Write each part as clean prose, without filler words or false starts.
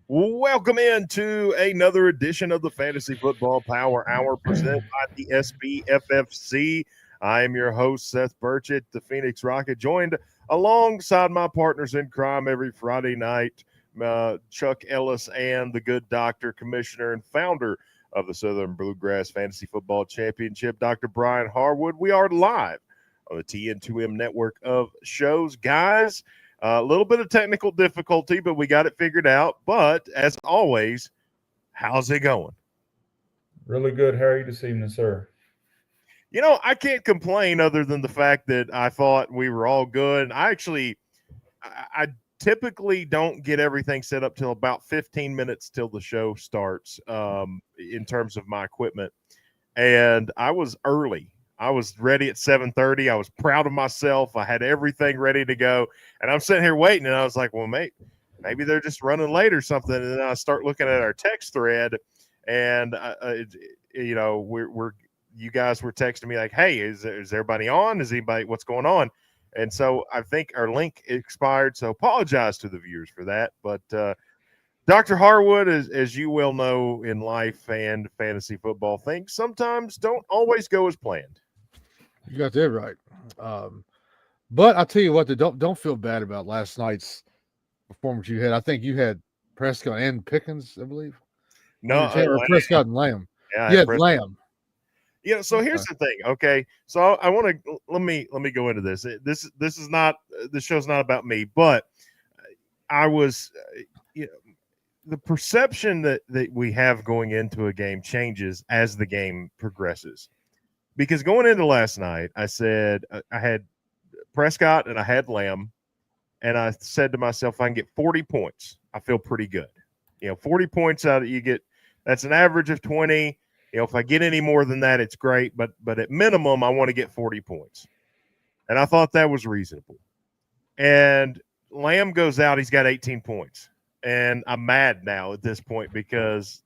Welcome into another edition of the Fantasy Football Power Hour presented by the SBFFC. I am your host, Seth Burchett, the Phoenix Rocket, joined alongside my partners in crime every Friday night, Chuck Ellis and the good doctor, commissioner, and founder of the Southern Bluegrass Fantasy Football Championship, Dr. Brian Harwood. We are live on the TN2M network of shows. Guys, a little bit of technical difficulty, but we got it figured out. But as always, how's it going? Really good. How are you this evening, sir? I can't complain other than the fact that I thought we were all good. I typically don't get everything set up till about 15 minutes till the show starts in terms of my equipment. And I was early. I was ready at 7:30. I was proud of myself. I had everything ready to go. And I'm sitting here waiting, and I was like, well, maybe they're just running late or something. And then I start looking at our text thread, and, you guys were texting me like, hey, is everybody on? What's going on? And so I think our link expired. So apologize to the viewers for that. But Dr. Harwood, as you well know in life and fantasy football, things sometimes don't always go as planned. You got that right. But I'll tell you what, don't feel bad about last night's performance you had. I think you had Prescott and Pickens, I believe. No, or Prescott and Lamb. Yeah, you had Lamb. So here's the thing. Okay, so I want to let me go into this. This is not the show's not about me, but I was, the perception that we have going into a game changes as the game progresses. Because going into last night, I said I had Prescott and I had Lamb, and I said to myself, if I can get 40 points, I feel pretty good. 40 points out of you get, that's an average of 20. If I get any more than that, it's great. But at minimum, I want to get 40 points. And I thought that was reasonable. And Lamb goes out, he's got 18 points. And I'm mad now at this point because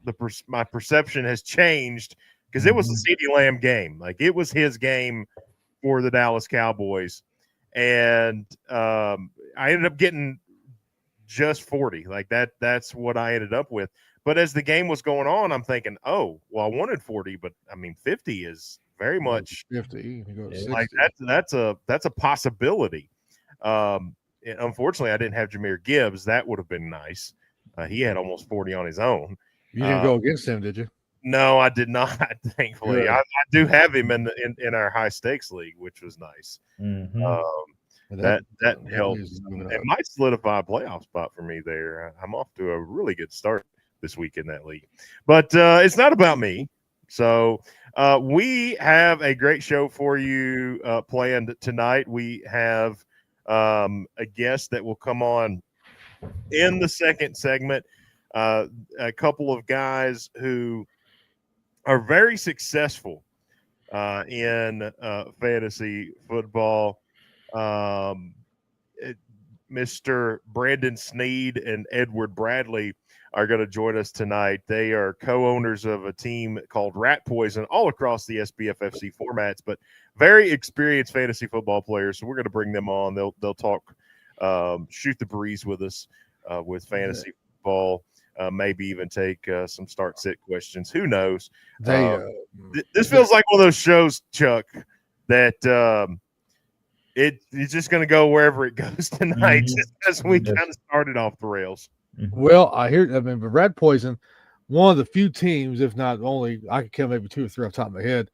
my perception has changed. Because it was a CeeDee Lamb game. Like, it was his game for the Dallas Cowboys. And I ended up getting just 40. Like, that's what I ended up with. But as the game was going on, I'm thinking, oh, well, I wanted 40, but, 50 is very much 50. Like, that's a possibility. Unfortunately, I didn't have Jahmyr Gibbs. That would have been nice. He had almost 40 on his own. You didn't go against him, did you? No, I did not. Thankfully, I do have him in our high stakes league, which was nice. Mm-hmm. That helped. It might solidify a playoff spot for me there. I'm off to a really good start this week in that league, but it's not about me. So we have a great show for you planned tonight. We have a guest that will come on in the second segment. A couple of guys who are very successful in fantasy football. Mr. Brandon Sneed and Edward Bradley are going to join us tonight. They are co-owners of a team called Rat Poison all across the SBFFC formats, but very experienced fantasy football players. So we're going to bring them on. They'll talk, shoot the breeze with us with fantasy football. Maybe even take some start-sit questions. Who knows? This feels like one of those shows, Chuck, that it's just going to go wherever it goes tonight, just as we kind of started off the rails. Well, but Red Poison, one of the few teams, if not only, I could count maybe 2 or 3 off the top of my head,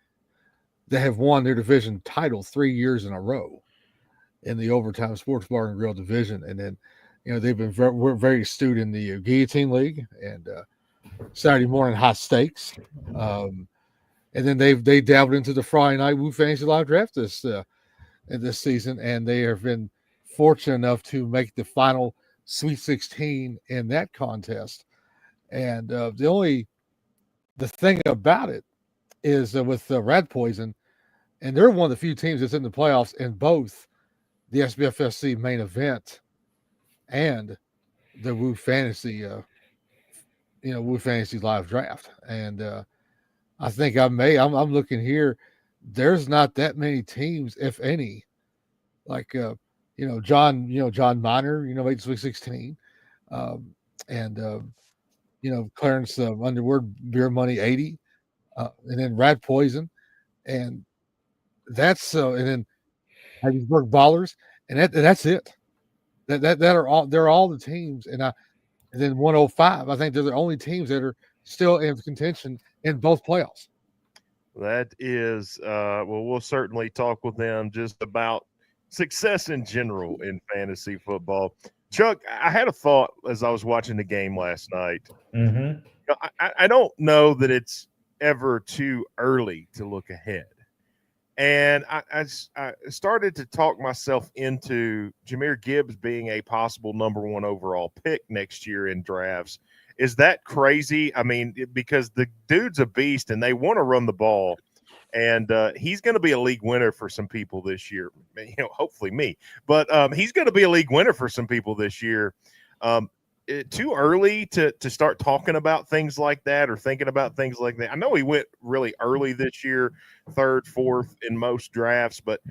that have won their division title 3 years in a row in the Overtime Sports Bar and Grill division. And then, they've been very astute in the Guillotine League and Saturday morning high stakes. And then they dabbled into the Friday night Woo Fantasy Live Draft this season, and they have been fortunate enough to make the final Sweet 16 in that contest. And the thing about it is with Rat Poison, and they're one of the few teams that's in the playoffs in both the SBFFC main event and the Woo Fantasy, Woo Fantasy Live Draft. And I think I'm looking here. There's not that many teams, if any, like John Miner, made Sweet 16, and Clarence Underwood, Beer Money 80, and then Rat Poison, and that's and then Hattiesburg Ballers, and that's it. That are all they're all the teams, and then 105. I think they're the only teams that are still in contention in both playoffs. That is, we'll certainly talk with them just about success in general in fantasy football. Chuck, I had a thought as I was watching the game last night. Mm-hmm. I don't know that it's ever too early to look ahead. And I started to talk myself into Jahmyr Gibbs being a possible number 1 overall pick next year in drafts. Is that crazy? I mean, because the dude's a beast and they want to run the ball. And he's going to be a league winner for some people this year. Hopefully me. But he's going to be a league winner for some people this year. Too early to start talking about things like that or thinking about things like that. I know he went really early this year, 3rd, 4th in most drafts, but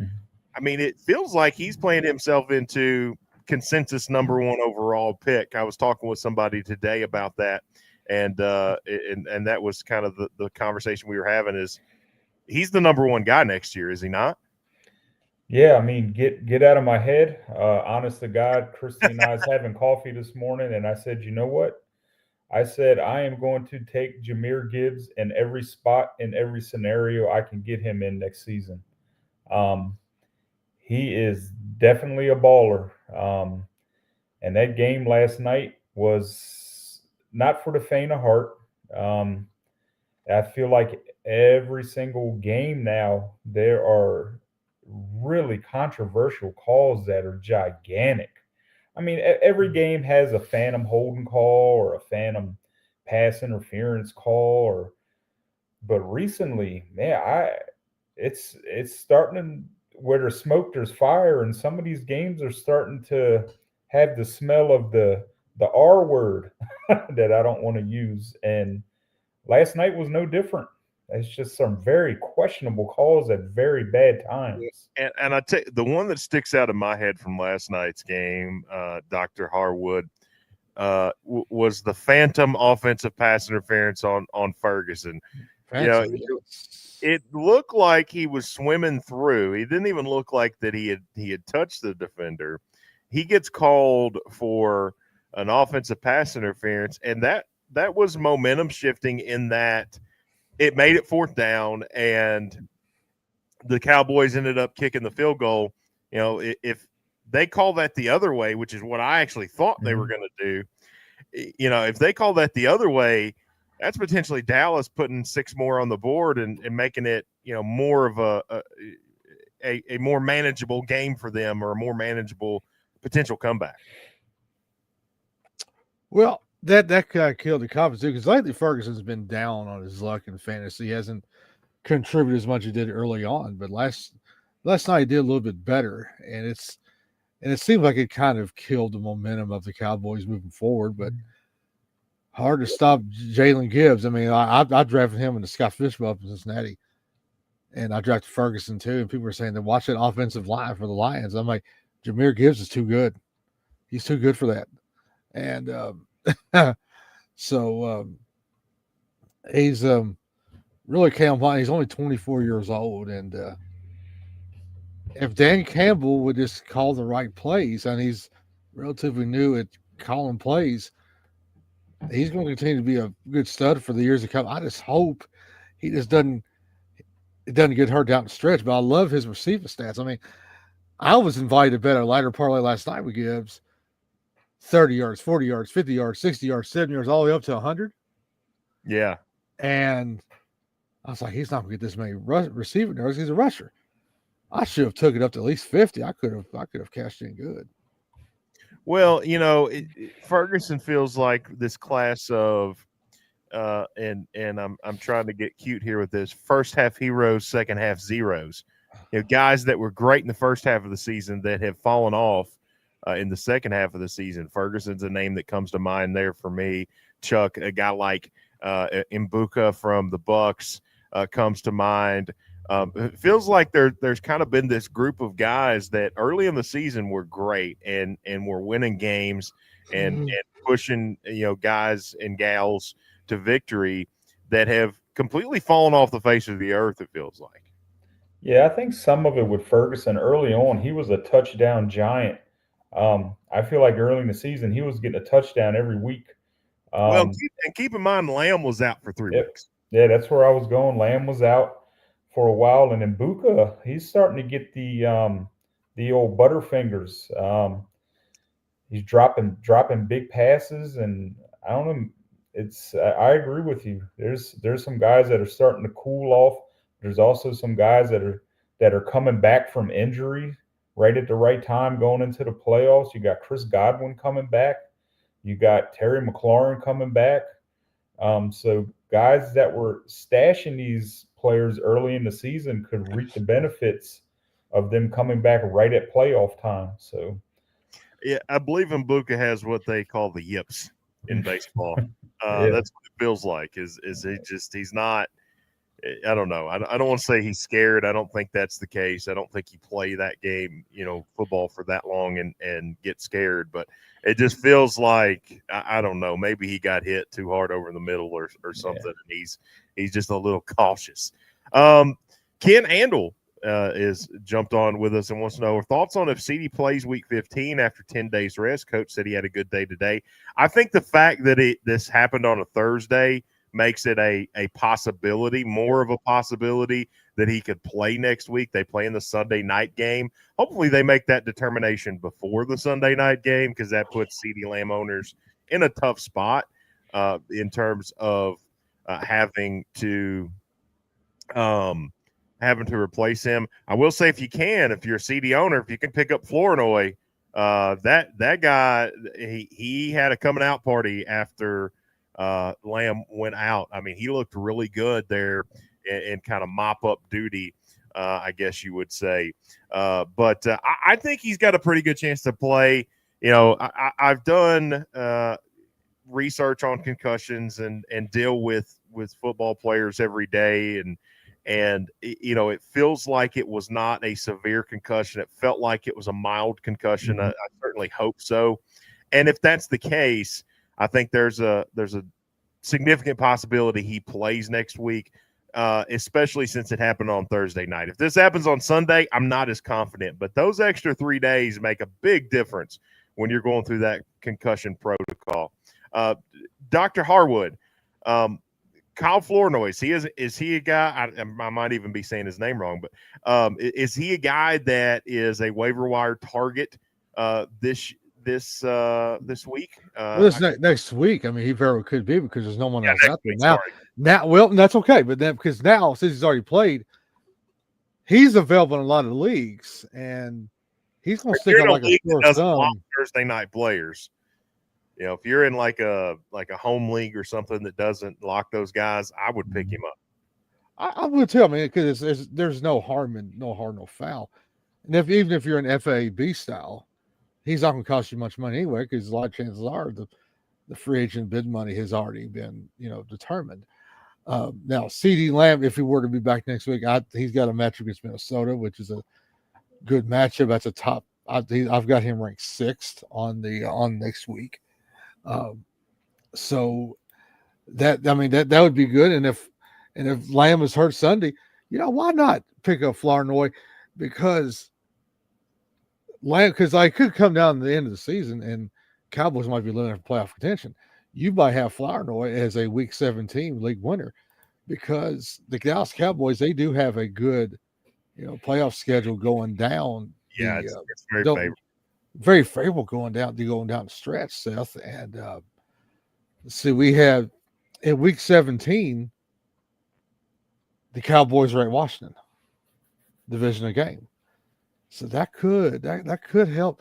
I mean, it feels like he's playing himself into consensus number 1 overall pick. I was talking with somebody today about that, and that was kind of the conversation we were having. Is he's the number 1 guy next year, is he not? Yeah, I mean, get out of my head. Honest to God, Christy and I was having coffee this morning, and I said, you know what? I said, I am going to take Jahmyr Gibbs in every spot, in every scenario I can get him in next season. He is definitely a baller. And that game last night was not for the faint of heart. I feel like every single game now, there are really controversial calls that are gigantic. I mean, every game has a phantom holding call or a phantom pass interference call, but recently, man, it's starting where there's smoke, there's fire, and some of these games are starting to have the smell of the R word that I don't want to use. And last night was no different. It's just some very questionable calls at very bad times. And I tell you, the one that sticks out in my head from last night's game, Dr. Harwood, was the phantom offensive pass interference on Ferguson. It looked like he was swimming through. He didn't even look like that he had touched the defender. He gets called for an offensive pass interference, and that was momentum shifting in that it made it 4th down, and the Cowboys ended up kicking the field goal. If they call that the other way, which is what I actually thought they were going to do, if they call that the other way, that's potentially Dallas putting 6 more on the board and making it, more of a more manageable game for them, or a more manageable potential comeback. Well, that kind of killed the confidence too, because lately Ferguson's been down on his luck in fantasy. He hasn't contributed as much as he did early on, but last night he did a little bit better, and it seems like it kind of killed the momentum of the Cowboys moving forward. But hard to stop Jalen Gibbs. I mean, I drafted him in the Scott Fishbowl up in Cincinnati, and I drafted Ferguson too. And people were saying, "Then watch that offensive line for the Lions." I'm like, Jahmyr Gibbs is too good. He's too good for that. And so he's really came on. He's only 24 years old, and if Dan Campbell would just call the right plays, and he's relatively new at calling plays, he's going to continue to be a good stud for the years to come. I just hope he just doesn't get hurt down the stretch. But I love his receiving stats. I mean, I was invited to bet a lighter parlay last night with Gibbs. 30 yards, 40 yards, 50 yards, 60 yards, 70 yards, all the way up to 100. Yeah. And I was like, he's not going to get this many receiving yards. He's a rusher. I should have took it up to at least 50. I could have cashed in good. Well, Ferguson feels like this class of and I'm trying to get cute here with this, first half heroes, second half zeros. Guys that were great in the first half of the season that have fallen off in the second half of the season. Ferguson's a name that comes to mind there for me. Chuck, a guy like Mbuka from the Bucks comes to mind. It feels like there's kind of been this group of guys that early in the season were great and were winning games, and pushing, guys and gals to victory that have completely fallen off the face of the earth, it feels like. Yeah, I think some of it with Ferguson early on, he was a touchdown giant. I feel like early in the season, he was getting a touchdown every week. Well, keep in mind, Lamb was out for 3 weeks. Yeah, that's where I was going. Lamb was out for a while, and then Buka, he's starting to get the old butterfingers. He's dropping big passes, and I don't know. I agree with you. There's some guys that are starting to cool off. There's also some guys that are coming back from injury right at the right time going into the playoffs. You got Chris Godwin coming back. You got Terry McLaurin coming back. So guys that were stashing these players early in the season could reap the benefits of them coming back right at playoff time. So, yeah, I believe Mbuka has what they call the yips in baseball. Yeah. That's what it feels like. Is he's not. I don't know. I don't want to say he's scared. I don't think that's the case. I don't think you play that game, football for that long and get scared. But it just feels like, I don't know, maybe he got hit too hard over the middle or something. Yeah. And he's just a little cautious. Ken Andel is jumped on with us and wants to know our thoughts on if CD plays week 15 after 10 days rest. Coach said he had a good day today. I think the fact that this happened on a Thursday makes it a possibility, more of a possibility that he could play next week. They play in the Sunday night game. Hopefully they make that determination before the Sunday night game, because that puts CeeDee Lamb owners in a tough spot in terms of having to replace him. I will say, if you're a CD owner, if you can pick up Flournoy, that guy, he had a coming out party after Lamb went out. I mean, he looked really good there in kind of mop up duty, I guess you would say. But I think he's got a pretty good chance to play. I've done research on concussions and deal with football players every day, and it feels like it was not a severe concussion. It felt like it was a mild concussion. I certainly hope so. And if that's the case, I think there's a significant possibility he plays next week, especially since it happened on Thursday night. If this happens on Sunday, I'm not as confident. But those extra 3 days make a big difference when you're going through that concussion protocol. Dr. Harwood, Kyle Flournoy, is he a guy? I might even be saying his name wrong, but is he a guy that is a waiver wire target this week? Next week. I mean, he very well could be, because there's no one else out there now. Sorry. Now, well, that's okay. But then, because now, since he's already played, he's available in a lot of leagues, and he's going to stick out like a sore thumb. Thursday night players. If you're in like a home league or something that doesn't lock those guys, I would pick him up. I would too. I mean, because there's no harm, no foul. And even if you're an FAB style, he's not going to cost you much money anyway, because a lot of chances are the free agent bid money has already been, determined. Now, CeeDee Lamb, if he were to be back next week, he's got a matchup against Minnesota, which is a good matchup. That's a top. I've got him ranked 6th on next week. So that would be good. And if Lamb is hurt Sunday, why not pick up Flournoy? Because I could come down to the end of the season and Cowboys might be looking for playoff contention. You might have Flournoy as a Week 17 league winner, because the Dallas Cowboys, they do have a good, playoff schedule going down. Yeah, it's very favorable. Very favorable going down the stretch, Seth. And see, we have in Week 17, the Cowboys are at Washington, divisional game. So that could help.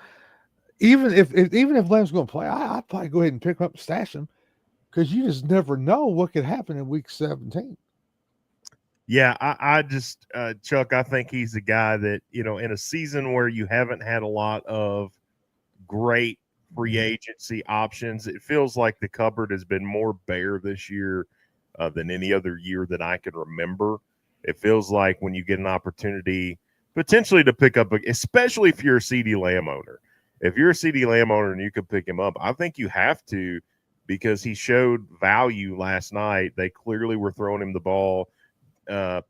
Even if Lamb's going to play, I'd probably go ahead and pick him up and stash him, because you just never know what could happen in Week 17. Yeah, I just Chuck, I think he's the guy that, in a season where you haven't had a lot of great free agency options, it feels like the cupboard has been more bare this year than any other year that I can remember. It feels like when you get an opportunity potentially to pick up, especially if you're a CeeDee Lamb owner, if you're a CeeDee Lamb owner and you could pick him up, I think you have to, because he showed value last night. They clearly were throwing him the ball.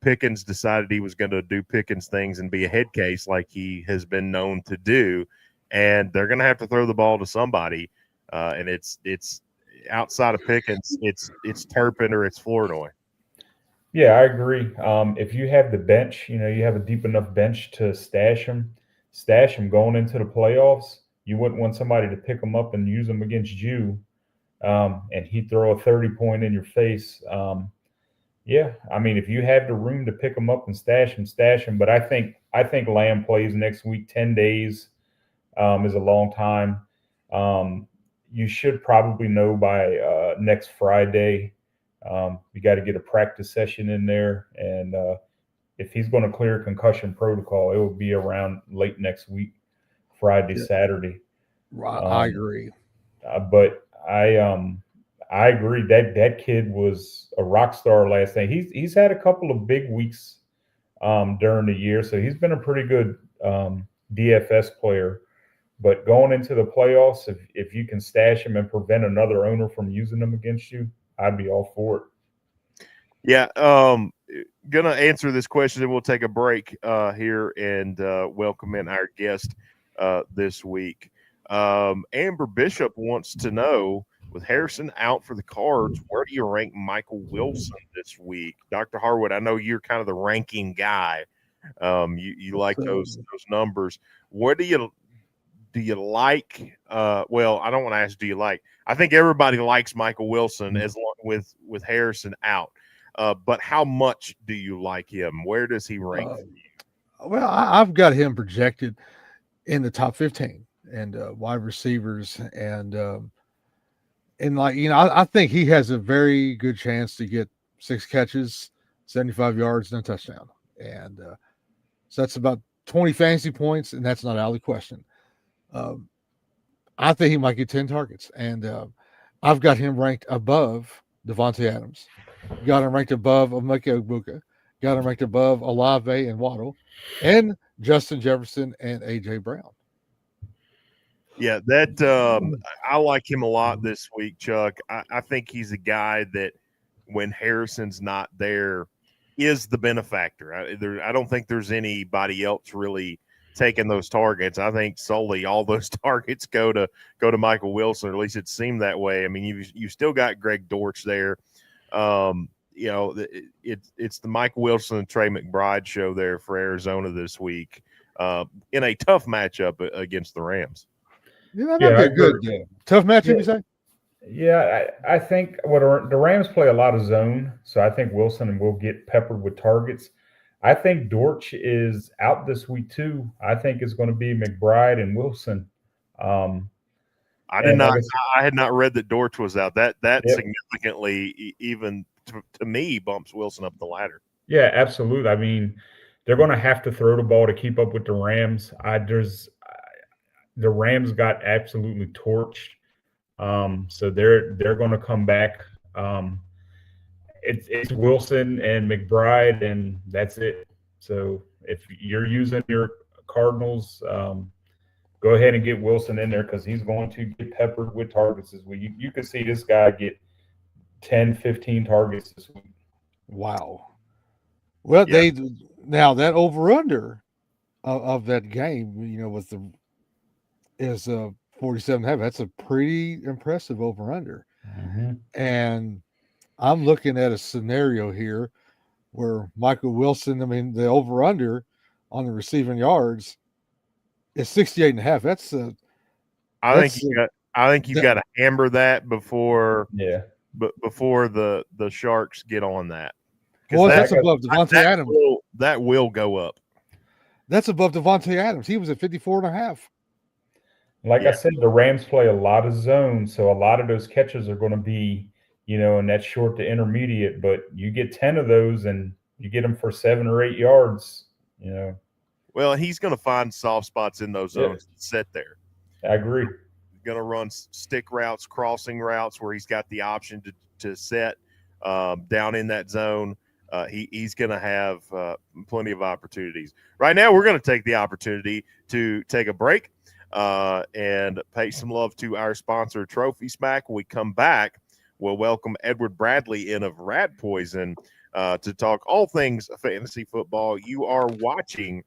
Pickens decided he was going to do Pickens things and be a head case like he has been known to do, and they're going to have to throw the ball to somebody. And it's outside of Pickens, it's Turpin or it's Flournoy. Yeah, I agree. If you have the bench, you have a deep enough bench to stash him going into the playoffs. You wouldn't want somebody to pick him up and use him against you, and he'd throw a 30-point in your face. Yeah, I mean, if you have the room to pick him up and stash him. But I think Lamb plays next week. 10 days is a long time. You should probably know by next Friday. You got to get a practice session in there, and if he's going to clear concussion protocol, it will be around late next week, Friday, Saturday. I agree. But I agree that kid was a rock star last night. He's had a couple of big weeks during the year, so he's been a pretty good DFS player. But going into the playoffs, if you can stash him and prevent another owner from using him against you, I'd be all for it. Yeah, gonna answer this question, and we'll take a break here and welcome in our guest this week. Amber Bishop wants to know, with Harrison out for the Cards, where do you rank Michael Wilson this week? Dr. Harwood, I know you're kind of the ranking guy. You like those numbers. What do you like? Well, I don't want to ask, do you like? I think everybody likes Michael Wilson as long with Harrison out. But how much do you like him? Where does he rank for you? Well, I've got him projected in the top 15 and wide receivers, and I think he has a very good chance to get 6 catches, 75 yards, and a touchdown, and so that's about 20 fantasy points, and that's not out of the question. I think he might get 10 targets, and I've got him ranked above Devontae Adams, got him ranked above Emeka Egbuka, got him ranked above Olave and Waddle, and Justin Jefferson and A.J. Brown. Yeah, that I like him a lot this week, Chuck. I think he's a guy that when Harrison's not there is the benefactor. I don't think there's anybody else really taking those targets. I think solely all those targets go to Michael Wilson, or at least it seemed that way. I mean, you still got Greg Dortch there. It's the Michael Wilson and Trey McBride show there for Arizona this week in a tough matchup against the Rams. Yeah, that'd be a good tough matchup, you say? Yeah, I think the Rams play a lot of zone, so I think Wilson will get peppered with targets. I think Dortch is out this week too. I think it's going to be McBride and Wilson. I had not read that Dortch was out. That significantly, even to me, bumps Wilson up the ladder. Yeah, absolutely. I mean, they're going to have to throw the ball to keep up with the Rams. The Rams got absolutely torched. So they're going to come back. It's Wilson and McBride, and that's it. So if you're using your Cardinals, go ahead and get Wilson in there, because he's going to get peppered with targets this week. You can see this guy get 10, 15 targets this week. Wow. Well, yeah. Now that over-under of that game, is 47.5. That's a pretty impressive over-under. Mm-hmm. And I'm looking at a scenario here where Michael Wilson, the over-under on the receiving yards is 68.5. I think you've got to hammer that before the Sharks get on that. Well, that's above Devontae Adams. That will go up. That's above Devontae Adams. He was at 54.5. Like I said, the Rams play a lot of zone, so a lot of those catches are going to be, in that short to intermediate. But you get 10 of those, and you get them for 7 or 8 yards. Well, he's going to find soft spots in those zones and sit there. I agree. He's going to run stick routes, crossing routes where he's got the option to set down in that zone. He's going to have plenty of opportunities. Right now, we're going to take the opportunity to take a break. and pay some love to our sponsor, Trophy Smack. When we come back, we'll welcome Edward Bradley in of Rat Poison to talk all things fantasy football. You are watching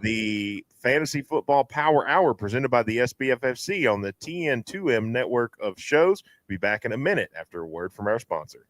the Fantasy Football Power Hour presented by the SBFFC on the TN2M network of shows. Be back in a minute after a word from our sponsor.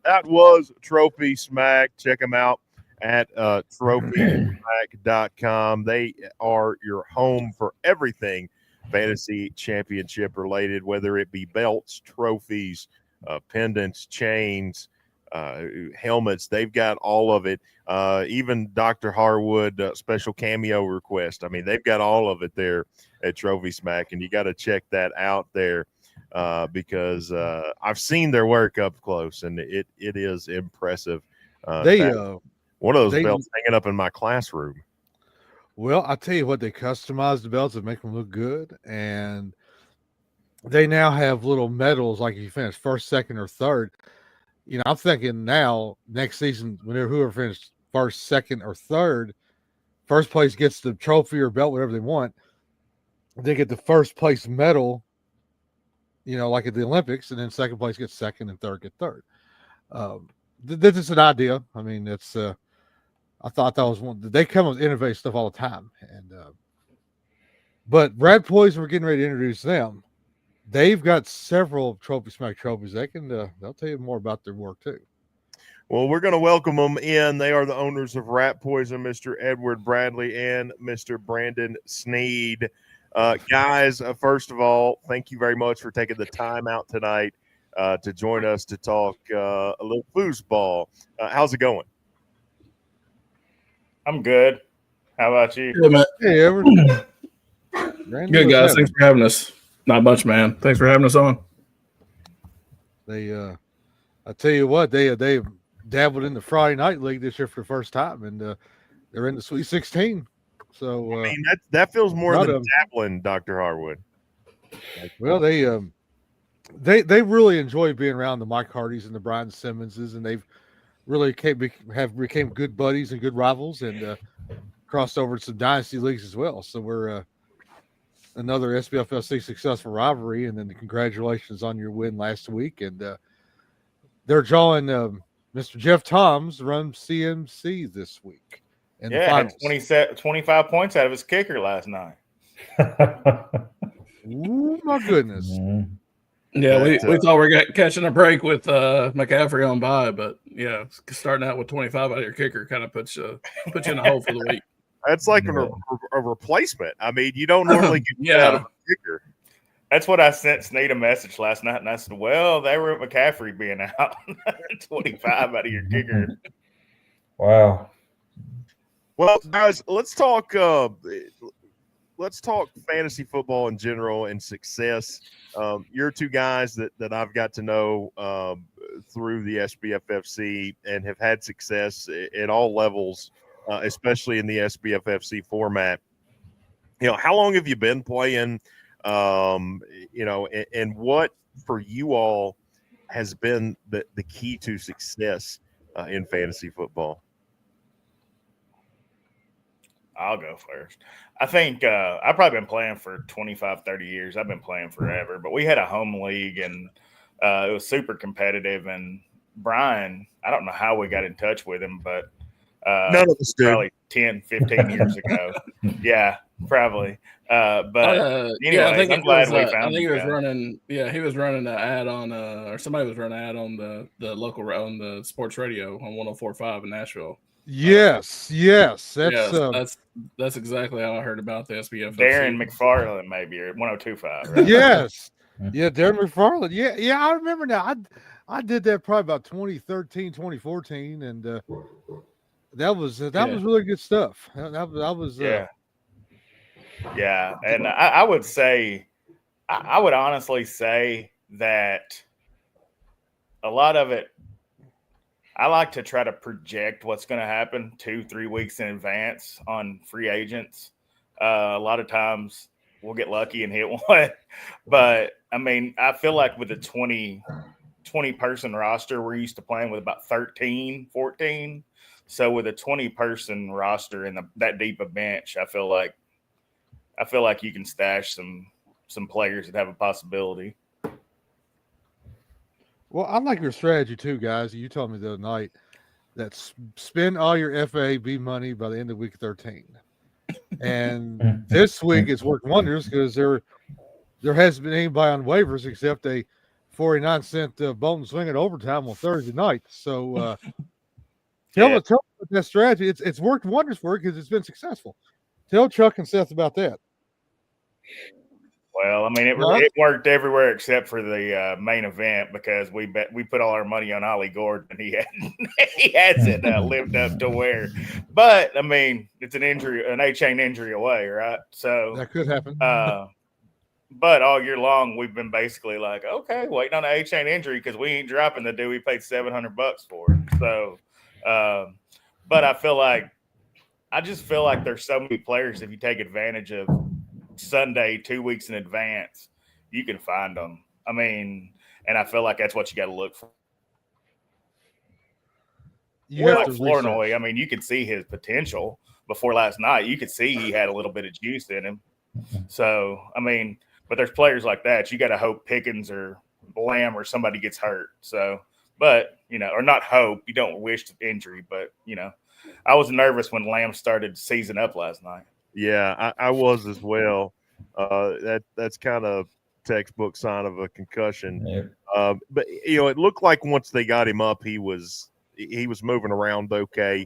That was Trophy Smack. Check them out at trophysmack.com. They are your home for everything fantasy championship related, whether it be belts, trophies, pendants, chains, helmets. They've got all of it. Even Dr. Harwood special cameo request. I mean, they've got all of it there at Trophy Smack, and you got to check that out there. Because I've seen their work up close, and it is impressive. One of those belts hanging up in my classroom. Well, I'll tell you what, they customize the belts and make them look good, and they now have little medals like if you finish first, second, or third. You know, I'm thinking now next season, whoever finished first, second, or third, first place gets the trophy or belt, whatever they want. They get the first place medal. You know, like at the Olympics, and then second place gets second and third get third. This is an idea. I mean, it's I thought that was one. They come with innovative stuff all the time, and but Rat Poison, we're getting ready to introduce them. They've got several Trophy Smack trophies. They can they'll tell you more about their work too. Well, we're going to welcome them in. They are the owners of Rat Poison, Mr. Edward Bradley and Mr. Brandon Sneed. Guys, first of all, thank you very much for taking the time out tonight to join us to talk a little foosball. How's it going? I'm good. How about you? Good, man. Hey, Edward. Good, guys. Thanks for having us. Not much, man. Thanks for having us on. They, I tell you what, they dabbled in the Friday Night League this year for the first time, and they're in the Sweet 16. So I mean, that feels more than dabbling, Dr. Harwood. Well, they really enjoy being around the Mike Hardys and the Brian Simmonses, and they've really became good buddies and good rivals, and crossed over to some dynasty leagues as well. So we're another SBFFC successful rivalry, and then congratulations on your win last week. And they're drawing Mr. Jeff Toms run CMC this week. Had 25 points out of his kicker last night. Ooh, my goodness. Yeah, we thought we were catching a break with McCaffrey on bye, but yeah, starting out with 25 out of your kicker kind of puts you in a hole for the week. That's like a replacement. I mean, you don't normally get out of a kicker. That's what I sent Sneed a message last night, and I said, well, they were at McCaffrey being out. 25 out of your kicker. Wow. Well, guys, let's talk fantasy football in general and success. You're two guys that I've got to know through the SBFFC and have had success at all levels, especially in the SBFFC format. You know, how long have you been playing? You know, and what for you all has been the key to success in fantasy football? I'll go first. I think I've probably been playing for 25, 30 years. I've been playing forever, but we had a home league, and it was super competitive. And Brian, I don't know how we got in touch with him, but none of us did. Probably 10, 15 years ago. Yeah, probably. But yeah, I think I'm glad we found him. I think he was running. Yeah, he was running an ad on, or somebody was running an ad on the local on the sports radio on 104.5 in Nashville. Yes. That's exactly how I heard about the SBFFC. Darren McFarland, maybe, or 102.5. Right? Yes. Yeah, Darren McFarland. Yeah, I remember now. I did that probably about 2013, 2014, and that was really good stuff. That was yeah, and I would say, I would honestly say that a lot of it, I like to try to project what's going to happen 2-3 weeks in advance on free agents. A lot of times we'll get lucky and hit one. But, I mean, I feel like with a 20-person roster, we're used to playing with about 13, 14. So with a 20-person roster and that deep a bench, I feel like you can stash some players that have a possibility. Well, I like your strategy too, guys. You told me the other night that spend all your FAB money by the end of week 13. And this week it's worked wonders because there hasn't been anybody on waivers except a 49-cent Bolton swing at overtime on Thursday night. So tell me about that strategy. It's worked wonders for it because it's been successful. Tell Chuck and Seth about that. Well, I mean, it worked everywhere except for the main event because we put all our money on Ollie Gordon and he hasn't lived up to where. But I mean, it's an A-chain injury away, right? So that could happen. But all year long, we've been basically like, okay, waiting on an A-chain injury because we ain't dropping the dude we paid $700 for. So, but I just feel like there's so many players if you take advantage of Sunday 2 weeks in advance, you can find them. I mean, and I feel like that's what you got to look for. Flournoy, I mean, you could see his potential before last night. You could see he had a little bit of juice in him. So, I mean, but there's players like that. You got to hope Pickens or Lamb or somebody gets hurt. So, but, or not hope. You don't wish injury, but, I was nervous when Lamb started season up last night. Yeah, I was as well. That's kind of textbook sign of a concussion. Yeah. But it looked like once they got him up, he was moving around okay.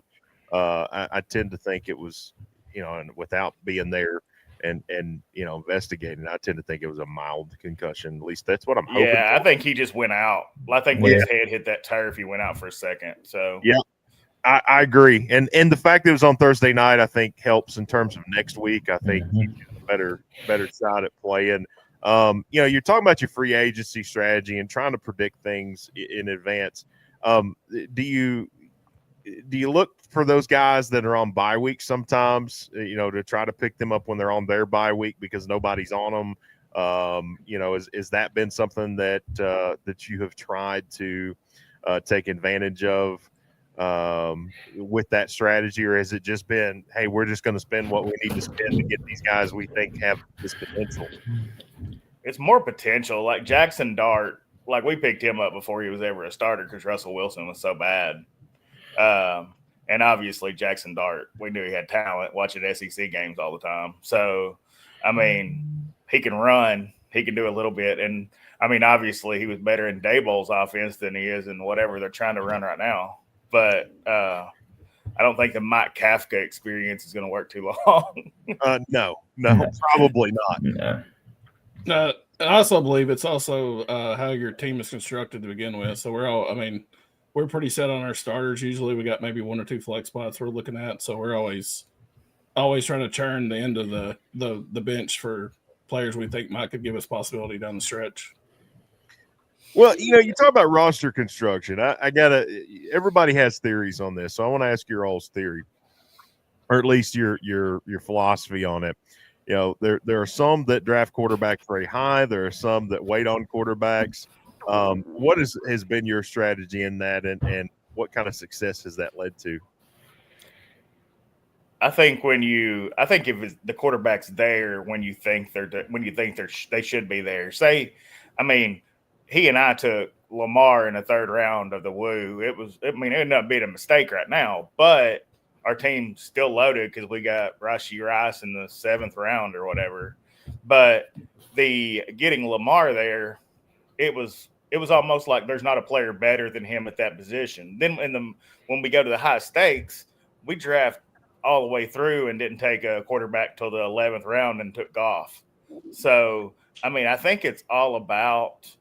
I tend to think it was, and without being there and investigating, I tend to think it was a mild concussion. At least that's what I'm hoping. Yeah, I think he just went out. I think when his head hit that turf, he went out for a second. So yeah. I agree, and the fact that it was on Thursday night, I think helps in terms of next week. I think he's got a better shot at playing. You're talking about your free agency strategy and trying to predict things in advance. Do you look for those guys that are on bye week sometimes? To try to pick them up when they're on their bye week because nobody's on them. Has that been something that you have tried to take advantage of? With that strategy, or has it just been, hey, we're just going to spend what we need to spend to get these guys we think have this potential? It's more potential. Like Jackson Dart, like we picked him up before he was ever a starter because Russell Wilson was so bad. And obviously Jackson Dart, we knew he had talent watching SEC games all the time. So, I mean, he can run, he can do a little bit. And I mean, obviously he was better in Daboll's offense than he is in whatever they're trying to run right now. But I don't think the Mike Kafka experience is going to work too long. No, probably not. I also believe it's also how your team is constructed to begin with. So we're pretty set on our starters. Usually we got maybe one or two flex spots we're looking at. So we're always trying to churn the end of the bench for players we think could give us possibility down the stretch. Well, you talk about roster construction. Everybody has theories on this, so I want to ask your all's theory, or at least your philosophy on it. There are some that draft quarterbacks very high. There are some that wait on quarterbacks. What has been your strategy in that, and what kind of success has that led to? I think if the quarterback's there when you think they should be there. He and I took Lamar in the third round of the Woo. It ended up being a mistake right now, but our team's still loaded because we got Rashee Rice in the 7th round or whatever. But getting Lamar there, it was almost like there's not a player better than him at that position. Then when we go to the high stakes, we draft all the way through and didn't take a quarterback till the 11th round and took Goff. So, I think it's all about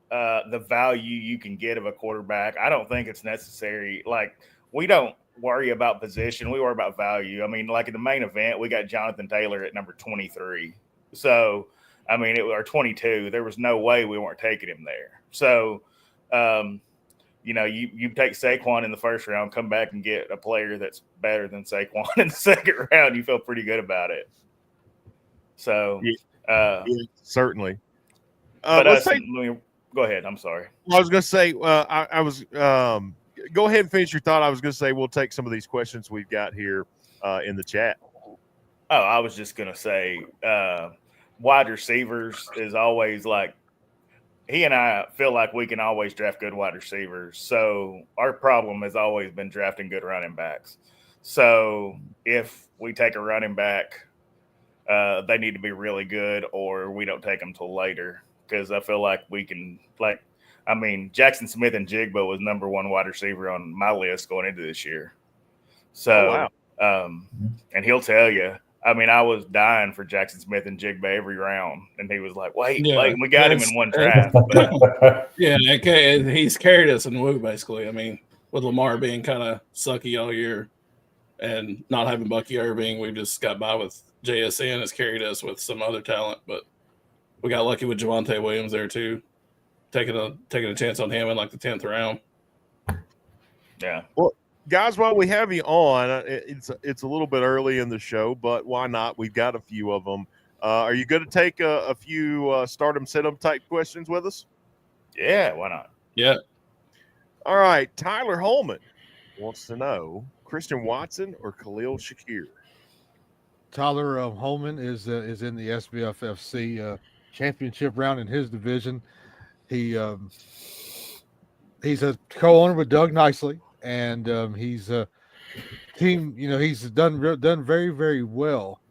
the value you can get of a quarterback. I don't think it's necessary. Like, we don't worry about position. We worry about value. Like in the main event, we got Jonathan Taylor at number 23. So, or 22. There was no way we weren't taking him there. So, you take Saquon in the first round, come back and get a player that's better than Saquon in the second round. You feel pretty good about it. So, Yeah, certainly. but Let's take. Go ahead. I'm sorry. I was going to say, I was. Go ahead and finish your thought. I was going to say we'll take some of these questions we've got here in the chat. Oh, I was just going to say, wide receivers is always like. He and I feel like we can always draft good wide receivers. So our problem has always been drafting good running backs. So if we take a running back, they need to be really good, or we don't take them till later. Because I feel like we can, Jackson Smith and Jigba was number one wide receiver on my list going into this year. So, and he'll tell you. I mean, I was dying for Jackson Smith and Jigba every round, and he was like, "Wait, we got him in one draft." But, he's carried us in Woo basically. I mean, with Lamar being kind of sucky all year, and not having Bucky Irving, we just got by with JSN has carried us with some other talent, but we got lucky with Javonte Williams there too, taking a chance on him in like the 10th round. Yeah. Well, guys, while we have you on, it's a little bit early in the show, but why not? We've got a few of them. Are you going to take a few start 'em, sit 'em type questions with us? Yeah, why not? Yeah. All right. Tyler Holman wants to know Christian Watson or Khalil Shakir. Tyler Holman is in the SBFFC championship round in his division. He's a co-owner with Doug Nicely, and he's a team. He's done very, very well.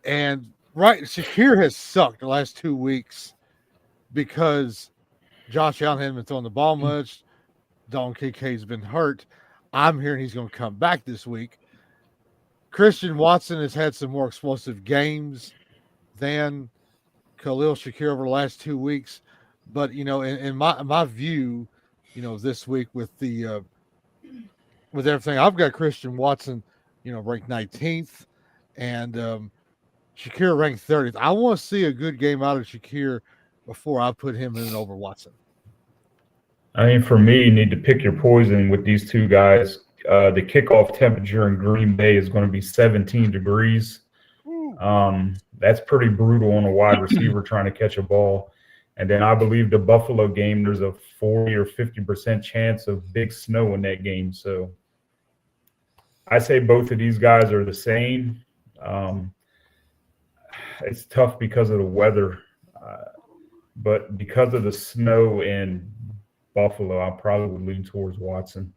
And Shakir has sucked the last 2 weeks because Josh Allen hasn't been throwing the ball much. Don Kincaid's been hurt. I'm hearing he's going to come back this week. Christian Watson has had some more explosive games than Khalil Shakir over the last 2 weeks. But, in my view, this week with everything, I've got Christian Watson, ranked 19th and Shakir ranked 30th. I want to see a good game out of Shakir before I put him in over Watson. I mean, for me, you need to pick your poison with these two guys. The kickoff temperature in Green Bay is going to be 17 degrees. That's pretty brutal on a wide receiver trying to catch a ball. And then I believe the Buffalo game, there's a 40 or 50% chance of big snow in that game. So I say both of these guys are the same. It's tough because of the weather. But because of the snow in Buffalo, I probably would lean towards Watson.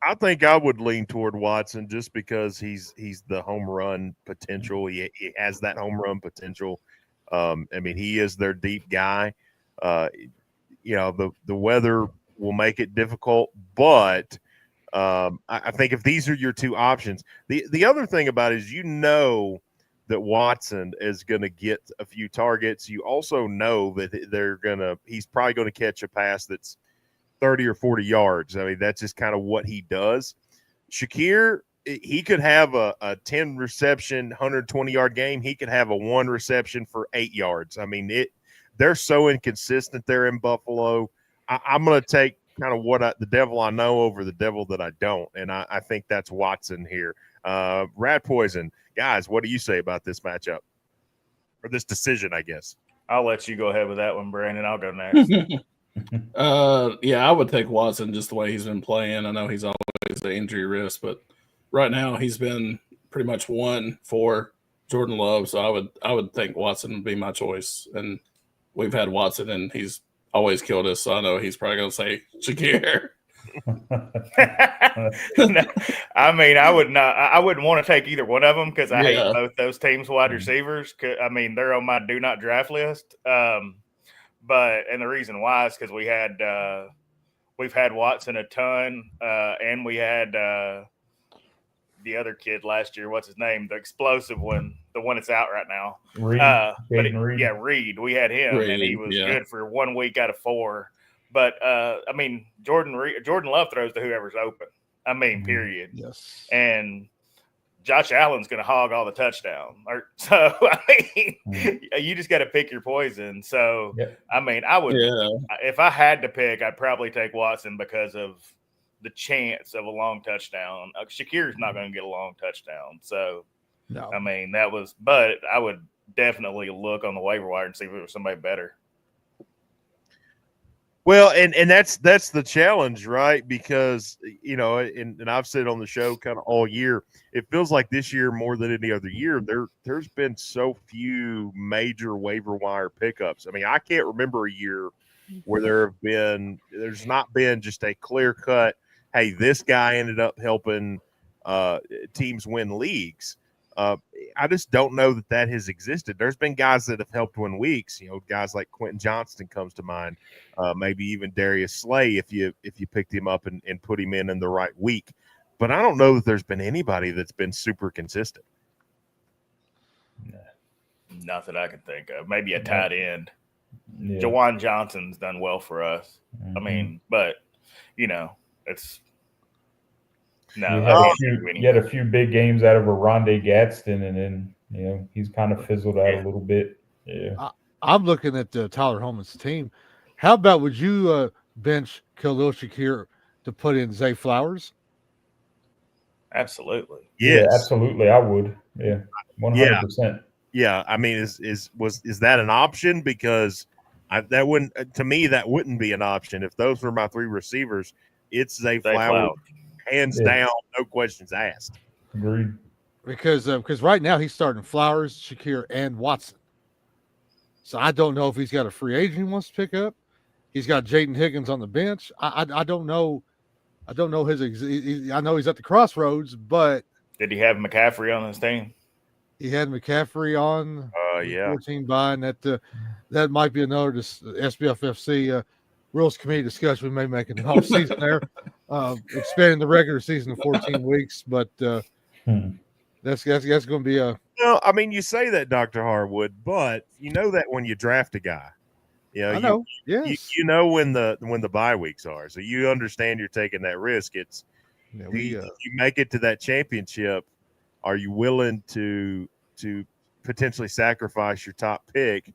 I think I would lean toward Watson just because he's the home run potential. He has that home run potential. He is their deep guy. The weather will make it difficult, but I think if these are your two options, the other thing about it is that Watson is going to get a few targets. You also know that he's probably going to catch a pass that's 30 or 40 yards. I mean, that's just kind of what he does. Shakir, he could have a 10 reception, 120-yard game. He could have a 1 reception for 8 yards. I mean, they're so inconsistent there in Buffalo. I'm going to take kind of the devil I know over the devil that I don't, and I think that's Watson here. Rat Poison, guys, what do you say about this matchup or this decision, I guess? I'll let you go ahead with that one, Brandon. I'll go next. I would take Watson just the way he's been playing. I know he's always the injury risk, but right now he's been pretty much one for Jordan Love. So I would think Watson would be my choice. And we've had Watson and he's always killed us. So I know he's probably going to say Shakir. No, I would not. I wouldn't want to take either one of them because I hate both those teams' wide receivers. They're on my do not draft list. And the reason why is because we've had Watson a ton, and we had the other kid last year. What's his name? The explosive one, the one that's out right now. Reed. Reed. We had him, and he was good for 1 week out of 4. But Jordan Love throws to whoever's open. Period. Yes. And Josh Allen's going to hog all the touchdown. You just got to pick your poison. So, I would, if I had to pick, I'd probably take Watson because of the chance of a long touchdown. Shakir's not going to get a long touchdown. So, No. I mean, but I would definitely look on the waiver wire and see if there was somebody better. Well, and that's the challenge, right? Because and I've said on the show kind of all year, it feels like this year more than any other year, there's been so few major waiver wire pickups. I mean, I can't remember a year where there's not been just a clear cut, hey, this guy ended up helping teams win leagues. I just don't know that has existed. There's been guys that have helped win weeks. Guys like Quentin Johnston comes to mind. Maybe even Darius Slay if you picked him up and put him in the right week. But I don't know that there's been anybody that's been super consistent. Not that I can think of. Maybe a tight end. Yeah. Jawan Johnson's done well for us. Mm-hmm. I mean, but it's no. You had a few big games out of Rondé Gadsden, and then he's kind of fizzled out a little bit. Yeah, I'm looking at Tyler Holman's team. How about would you bench Khalil Shakir to put in Zay Flowers? Absolutely. Yes. Yeah, absolutely. I would. Yeah, 100%. Yeah. I mean, is that an option? Because that wouldn't be an option if those were my three receivers. It's Zay Flowers. Hands down, no questions asked. Agreed. Because right now he's starting Flowers, Shakir, and Watson. So I don't know if he's got a free agent he wants to pick up. He's got Jaden Higgins on the bench. I don't know. I don't know I know he's at the crossroads, but did he have McCaffrey on his team? He had McCaffrey on 14 bye, and that might be another SBFFC rules committee discussion we may make in the off season there, expanding the regular season to 14 weeks. But that's going to be a. No, I mean, you say that, Dr. Harwood, but you know that when you draft a guy, I know. Yes. You know when the bye weeks are, so you understand you're taking that risk. It's you make it to that championship. Are you willing to potentially sacrifice your top pick,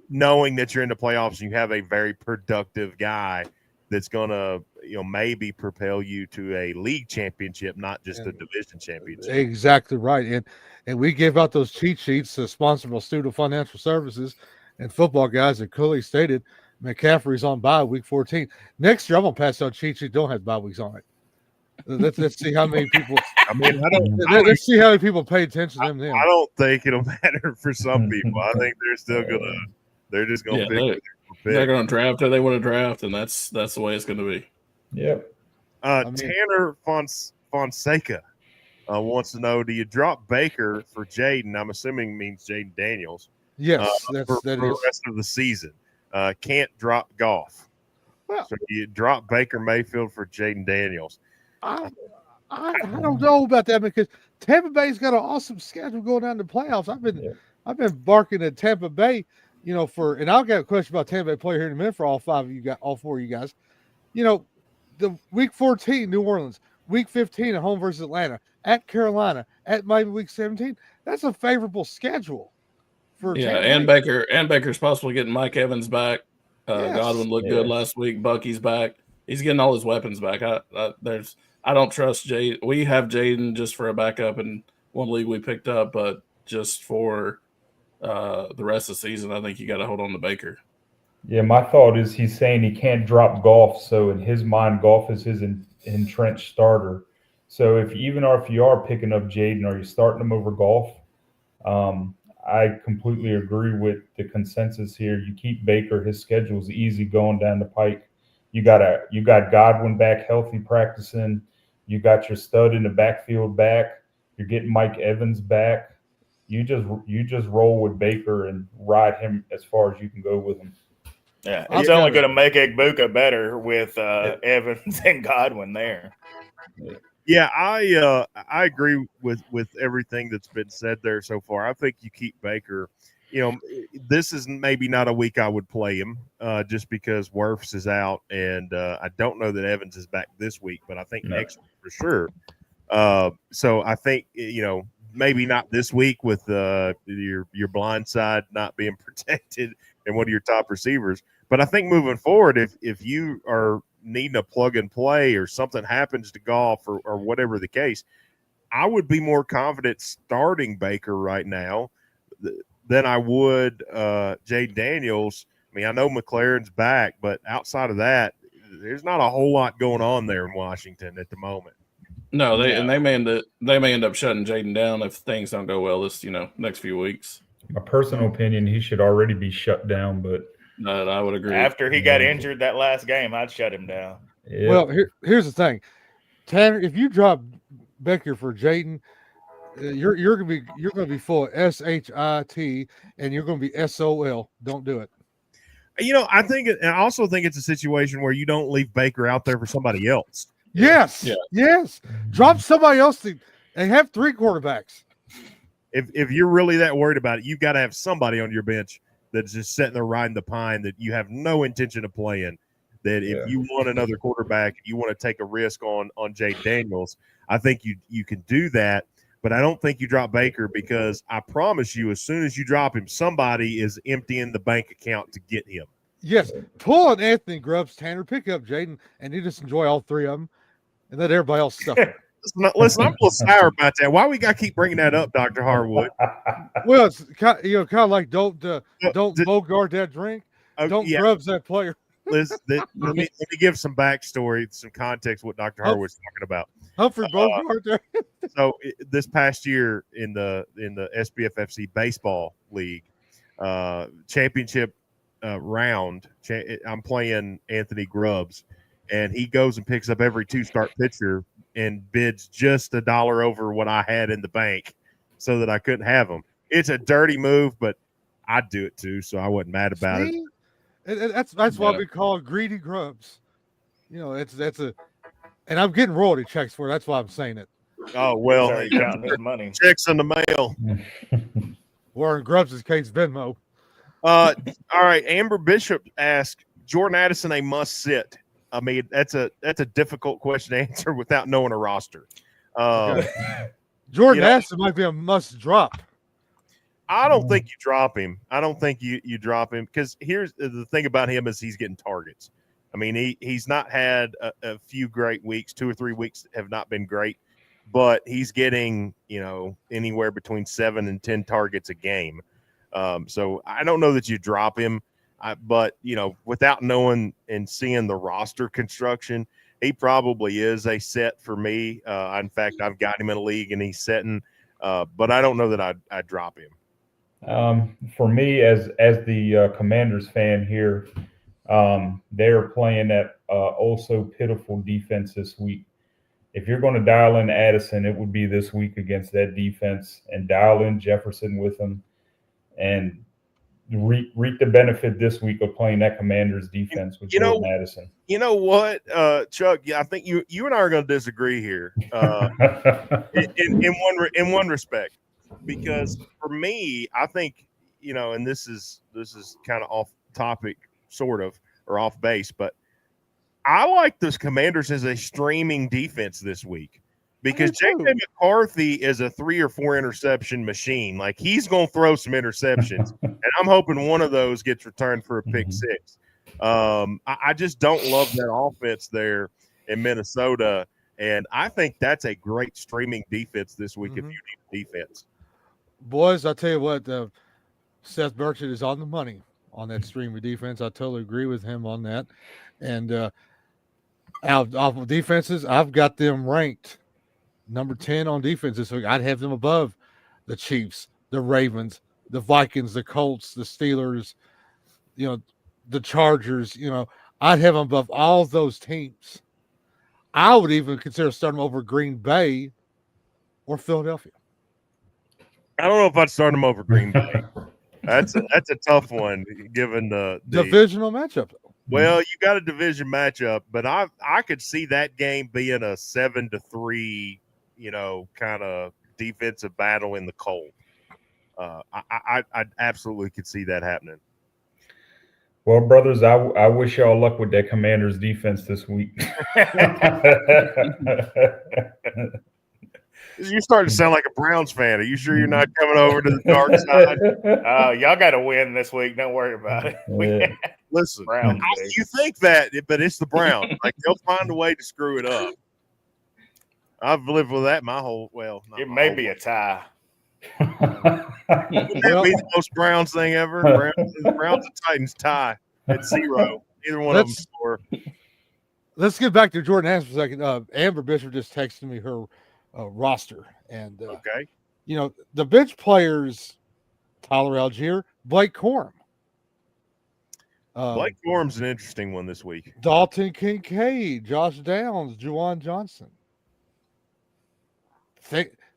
knowing that you're in the playoffs and you have a very productive guy that's gonna maybe propel you to a league championship, not just a division championship? Exactly right. And we give out those cheat sheets sponsored by Student Financial Services and football guys that clearly stated McCaffrey's on bye week 14. Next year I'm gonna pass out cheat sheets don't have bye weeks on it. Let's see how many people. I mean, let's see how many people pay attention to them. Then I don't think it'll matter for some people. I think they're still they're just gonna pick. They're gonna draft who they want to draft, and that's the way it's gonna be. Yep. Tanner Fonseca wants to know: do you drop Baker for Jaden? I'm assuming means Jaden Daniels. Yes, for the rest of the season. Can't drop Goff. Well, so you drop Baker Mayfield for Jaden Daniels. I don't know about that because Tampa Bay's got an awesome schedule going down to the playoffs. I've been barking at Tampa Bay, and I'll get a question about Tampa Bay player here in a minute for all four of you guys. The week 14, New Orleans, week 15 at home versus Atlanta, at Carolina, at maybe week 17. That's a favorable schedule for Tampa Bay. And Baker's possibly getting Mike Evans back. Godwin looked good last week. Bucky's back. He's getting all his weapons back. I don't trust Jaden. We have Jaden just for a backup in one league we picked up, but just for the rest of the season, I think you got to hold on to Baker. Yeah, my thought is he's saying he can't drop Goff, so in his mind, Goff is his entrenched starter. So if you are picking up Jaden, are you starting him over Goff? I completely agree with the consensus here. You keep Baker; his schedule's easy going down the pike. You got Godwin back healthy practicing. You got your stud in the backfield back. You're getting Mike Evans back. You just roll with Baker and ride him as far as you can go with him. Yeah, it's only going to make Egbuka better with Evans and Godwin there. Yeah, I agree with everything that's been said there so far. I think you keep Baker. This is maybe not a week I would play him just because Wirfs is out, and I don't know that Evans is back this week, but I think next week for sure. So I think maybe not this week with your blind side not being protected and one of your top receivers, but I think moving forward, if you are needing a plug and play or something happens to Goff or whatever the case, I would be more confident starting Baker right now than I would Jade Daniels. I mean, I know McLaren's back, but outside of that, there's not a whole lot going on there in Washington at the moment. No, they may end up shutting Jaden down if things don't go well this next few weeks. My personal opinion, he should already be shut down, but I would agree. After he got injured that last game, I'd shut him down. yeah. Well, here's the thing, Tanner. If you drop Baker for Jaden, you're gonna be full of SHIT and you're gonna be SOL. Don't do it. I also think it's a situation where you don't leave Baker out there for somebody else. Yes. Drop somebody else and have 3 quarterbacks. If you're really that worried about it, you've got to have somebody on your bench that's just sitting there riding the pine that you have no intention of playing. That if you want another quarterback, you want to take a risk on Jade Daniels, I think you can do that. But I don't think you drop Baker because I promise you, as soon as you drop him, somebody is emptying the bank account to get him. Yes, pull on Anthony Grubbs, Tanner, pick up Jaden, and you just enjoy all 3 of them, and let everybody else stuff it. Listen, I'm a little sour about that. Why we got to keep bringing that up, Dr. Harwood? Well, it's kind of like don't bogart that drink, don't Grubbs that player. Listen, let me give some backstory, some context what Dr. Harwood's talking about. Humphrey Bogart there. So this past year in the SBFFC baseball league championship round, I'm playing Anthony Grubbs, and he goes and picks up every 2-start pitcher and bids just $1 over what I had in the bank so that I couldn't have him. It's a dirty move, but I'd do it too, so I wasn't mad about it. That's why we call it greedy Grubbs. That's a, and I'm getting royalty checks for it. That's why I'm saying it. Oh well, counting his money. Checks in the mail. Or in Grubbs' case, Venmo. All right, Amber Bishop asked Jordan Addison a must sit. I mean, that's a difficult question to answer without knowing a roster. Jordan Addison might be a must drop. I don't think you drop him. I don't think you drop him because here's the thing about him is he's getting targets. I mean, he's not had a few great weeks. 2 or 3 weeks have not been great, but he's getting anywhere between 7 and 10 targets a game. So I don't know that you drop him, but without knowing and seeing the roster construction, he probably is a set for me. In fact, I've got him in a league and he's setting, but I don't know that I'd drop him. For me, as the Commanders fan here, they're playing that also pitiful defense this week. If you're going to dial in Addison, it would be this week against that defense, and dial in Jefferson with him, and reap the benefit this week of playing that Commanders defense with Jordan Addison. You know what, Chuck? Yeah, I think you and I are going to disagree here in one respect. Because for me, I think, and this is kind of off topic, sort of, or off base, but I like those Commanders as a streaming defense this week because J.J. McCarthy is a 3 or 4 interception machine. Like, he's going to throw some interceptions, and I'm hoping one of those gets returned for a pick 6. I just don't love that offense there in Minnesota, and I think that's a great streaming defense this week if you need defense. Boys, I'll tell you what, Seth Burchett is on the money on that streamer defense. I totally agree with him on that. And out of defenses, I've got them ranked number 10 on defense this week. I'd have them above the Chiefs, the Ravens, the Vikings, the Colts, the Steelers, the Chargers. I'd have them above all those teams. I would even consider starting them over Green Bay or Philadelphia. I don't know if I'd start him over Green Bay. That's a tough one given the divisional matchup. Well, you got a division matchup, but I could see that game being a 7-3, kind of defensive battle in the cold. I absolutely could see that happening. Well, brothers, I wish y'all luck with that Commanders defense this week. You're starting to sound like a Browns fan. Are you sure you're not coming over to the dark side? Y'all got to win this week. Don't worry about it. Yeah. Listen, Browns, you think that, but it's the Browns. Like, they'll find a way to screw it up. I've lived with that my whole. Well, not It my may whole be a tie. Wouldn't that be the most Browns thing ever? Browns and Titans tie at 0. Neither one of them score. Let's get back to Jordan Hance for a second. Amber Bishop just texted me her roster, and Okay. you know, the bench players: Tyler Algier, Blake Corum. Blake Corum's an interesting one this week. Dalton Kincaid, Josh Downs, Juwan Johnson.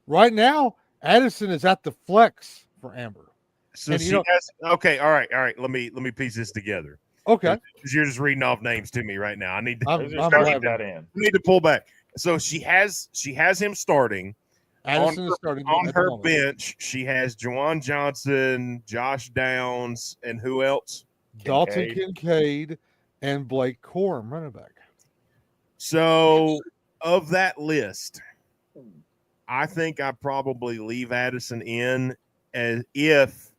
Right now, Addison is at the flex for Amber. So and, she has. Okay, all right. Let me piece this together. Okay, because you're just reading off names to me right now. I need to. I'm that in. I need to pull back. So she has him starting. Addison is starting on her bench. She has Juwan Johnson, Josh Downs, and who else? Dalton Kincaid and Blake Corum, running back. So, of that list, I think I probably leave Addison in as if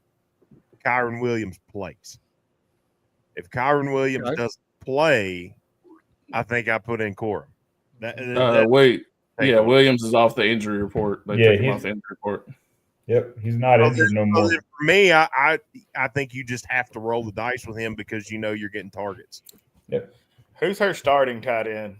Kyron Williams plays. If Kyron Williams doesn't play, I think I put in Corum. Williams is off the injury report. They took him off the injury report. Yep, he's not injured no more. For me, I think you just have to roll the dice with him because you know you're getting targets. Yep. Who's her starting tight end?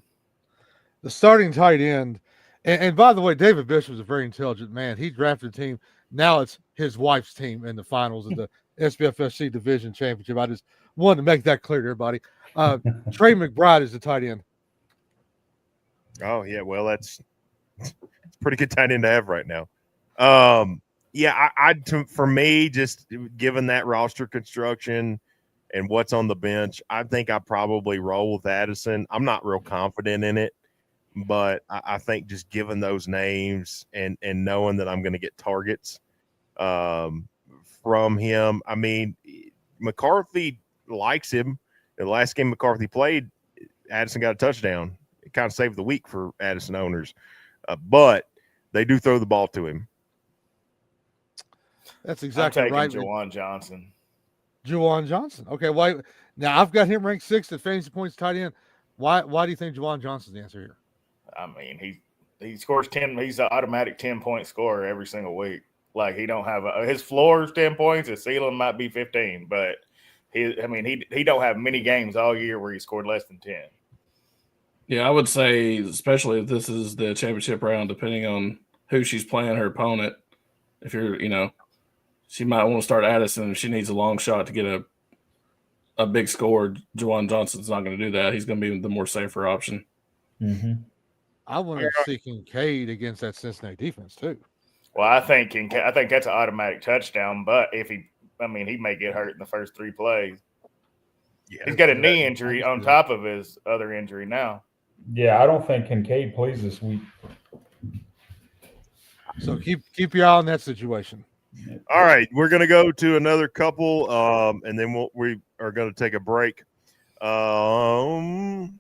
The starting tight end, and by the way, David Bishop is a very intelligent man. He drafted a team. Now it's his wife's team in the finals of the SBFFC Division Championship. I just wanted to make that clear to everybody. Trey McBride is the tight end. Oh yeah, well it's pretty good tight end to have right now. For me, just given that roster construction and what's on the bench, I think I probably roll with Addison. I'm not real confident in it, but I think just given those names and knowing that I'm going to get targets from him. I mean, McCarthy likes him. The last game McCarthy played, Addison got a touchdown. It kind of saved the week for Addison owners, but they do throw the ball to him. That's exactly right. Juwan Johnson. Juwan Johnson. Okay, why? Now I've got him ranked 6th at fantasy points tight end. Why do you think Juwan Johnson's the answer here? I mean, he scores 10. He's an automatic 10-point scorer every single week. Like he don't have his floor is 10 points. His ceiling might be 15, but he don't have many games all year where he scored less than 10. Yeah, I would say, especially if this is the championship round, depending on who she's playing, her opponent. If you're, she might want to start Addison if she needs a long shot to get a big score. Juwan Johnson's not going to do that. He's going to be the more safer option. Mm-hmm. I want to see Kincaid against that Cincinnati defense too. Well, I think that's an automatic touchdown. But he may get hurt in the first 3 plays. Yeah, he's got a knee injury on top of his other injury now. Yeah, I don't think Kincaid plays this week. So keep your eye on that situation. All right, we're going to go to another couple, and then we are going to take a break. All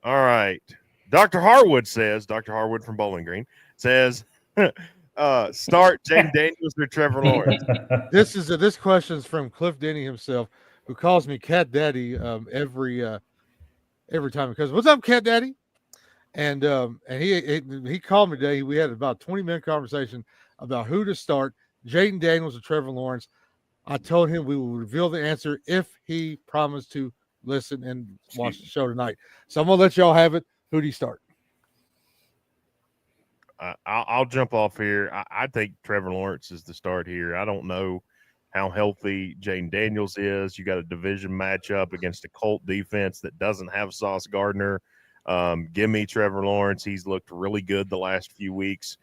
right. Dr. Harwood from Bowling Green says, start Jaden Daniels or Trevor Lawrence. This question is from Cliff Denny himself, who calls me Cat Daddy every time. Because what's up, Cat Daddy? And he called me today. We had about a 20-minute conversation about who to start, Jaden Daniels or Trevor Lawrence. I told him we will reveal the answer if he promised to listen and watch the show tonight. So I'm gonna let y'all have it. Who do you start? I'll jump off here. I think Trevor Lawrence is the start here. I don't know how healthy Jaden Daniels is. You got a division matchup against a Colt defense that doesn't have Sauce Gardner. Give me Trevor Lawrence. He's looked really good the last few weeks.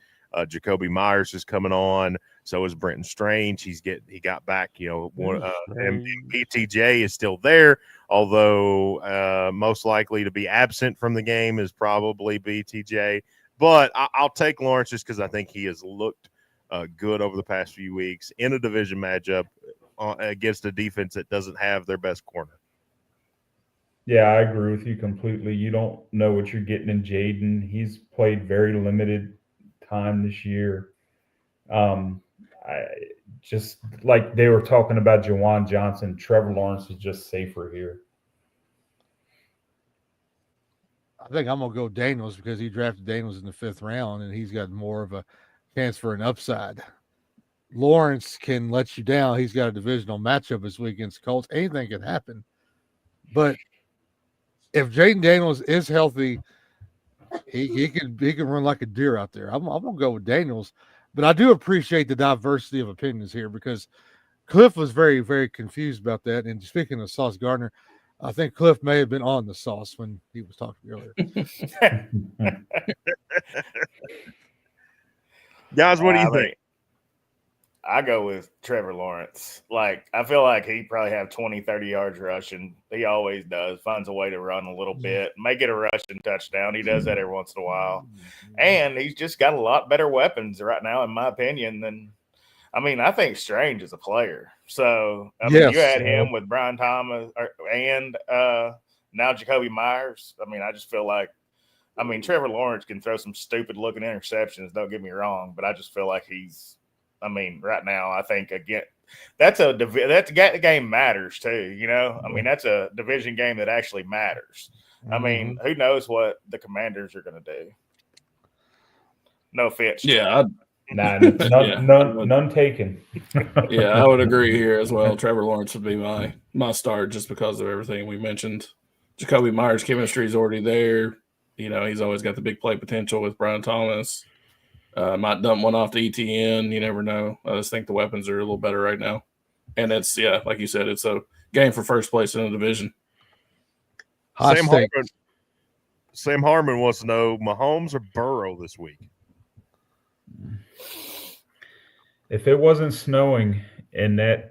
Jacoby Myers is coming on. So is Brenton Strange. He got back. BTJ is still there, although most likely to be absent from the game is probably BTJ. But I'll take Lawrence just because I think he has looked good over the past few weeks in a division matchup against a defense that doesn't have their best corner. Yeah, I agree with you completely. You don't know what you're getting in Jaden. He's played very limited time this year. I just like they were talking about Juwan Johnson, Trevor Lawrence is just safer here. I think I'm gonna go Daniels because he drafted Daniels in the 5th round, and he's got more of a chance for an upside. Lawrence can let you down. He's got a divisional matchup this week against Colts. Anything can happen. But if Jaden Daniels is healthy, he can run like a deer out there. I'm gonna go with Daniels, but I do appreciate the diversity of opinions here because Cliff was very, very confused about that. And speaking of Sauce Gardner, I think Cliff may have been on the sauce when he was talking earlier. Guys, what do you think? I go with Trevor Lawrence. Like, I feel like he probably have 20, 30 yards rushing. He always does. Finds a way to run a little bit. Make it a rushing touchdown. He does that every once in a while. And he's just got a lot better weapons right now, in my opinion, than I think Strange is a player. So, you add him with Brian Thomas and now Jacoby Myers. I just feel like Trevor Lawrence can throw some stupid-looking interceptions, don't get me wrong, but I just feel like he's right now, I think, again, that game matters too, that's a division game that actually matters. Who knows what the Commanders are going to do? No offense. Yeah. None taken. Yeah, I would agree here as well. Trevor Lawrence would be my start just because of everything we mentioned. Jacoby Myers' chemistry is already there. He's always got the big play potential with Brian Thomas. Might dump one off to ETN. You never know. I just think the weapons are a little better right now. And it's, like you said, it's a game for first place in the division. Sam Harmon wants to know Mahomes or Burrow this week. If it wasn't snowing in that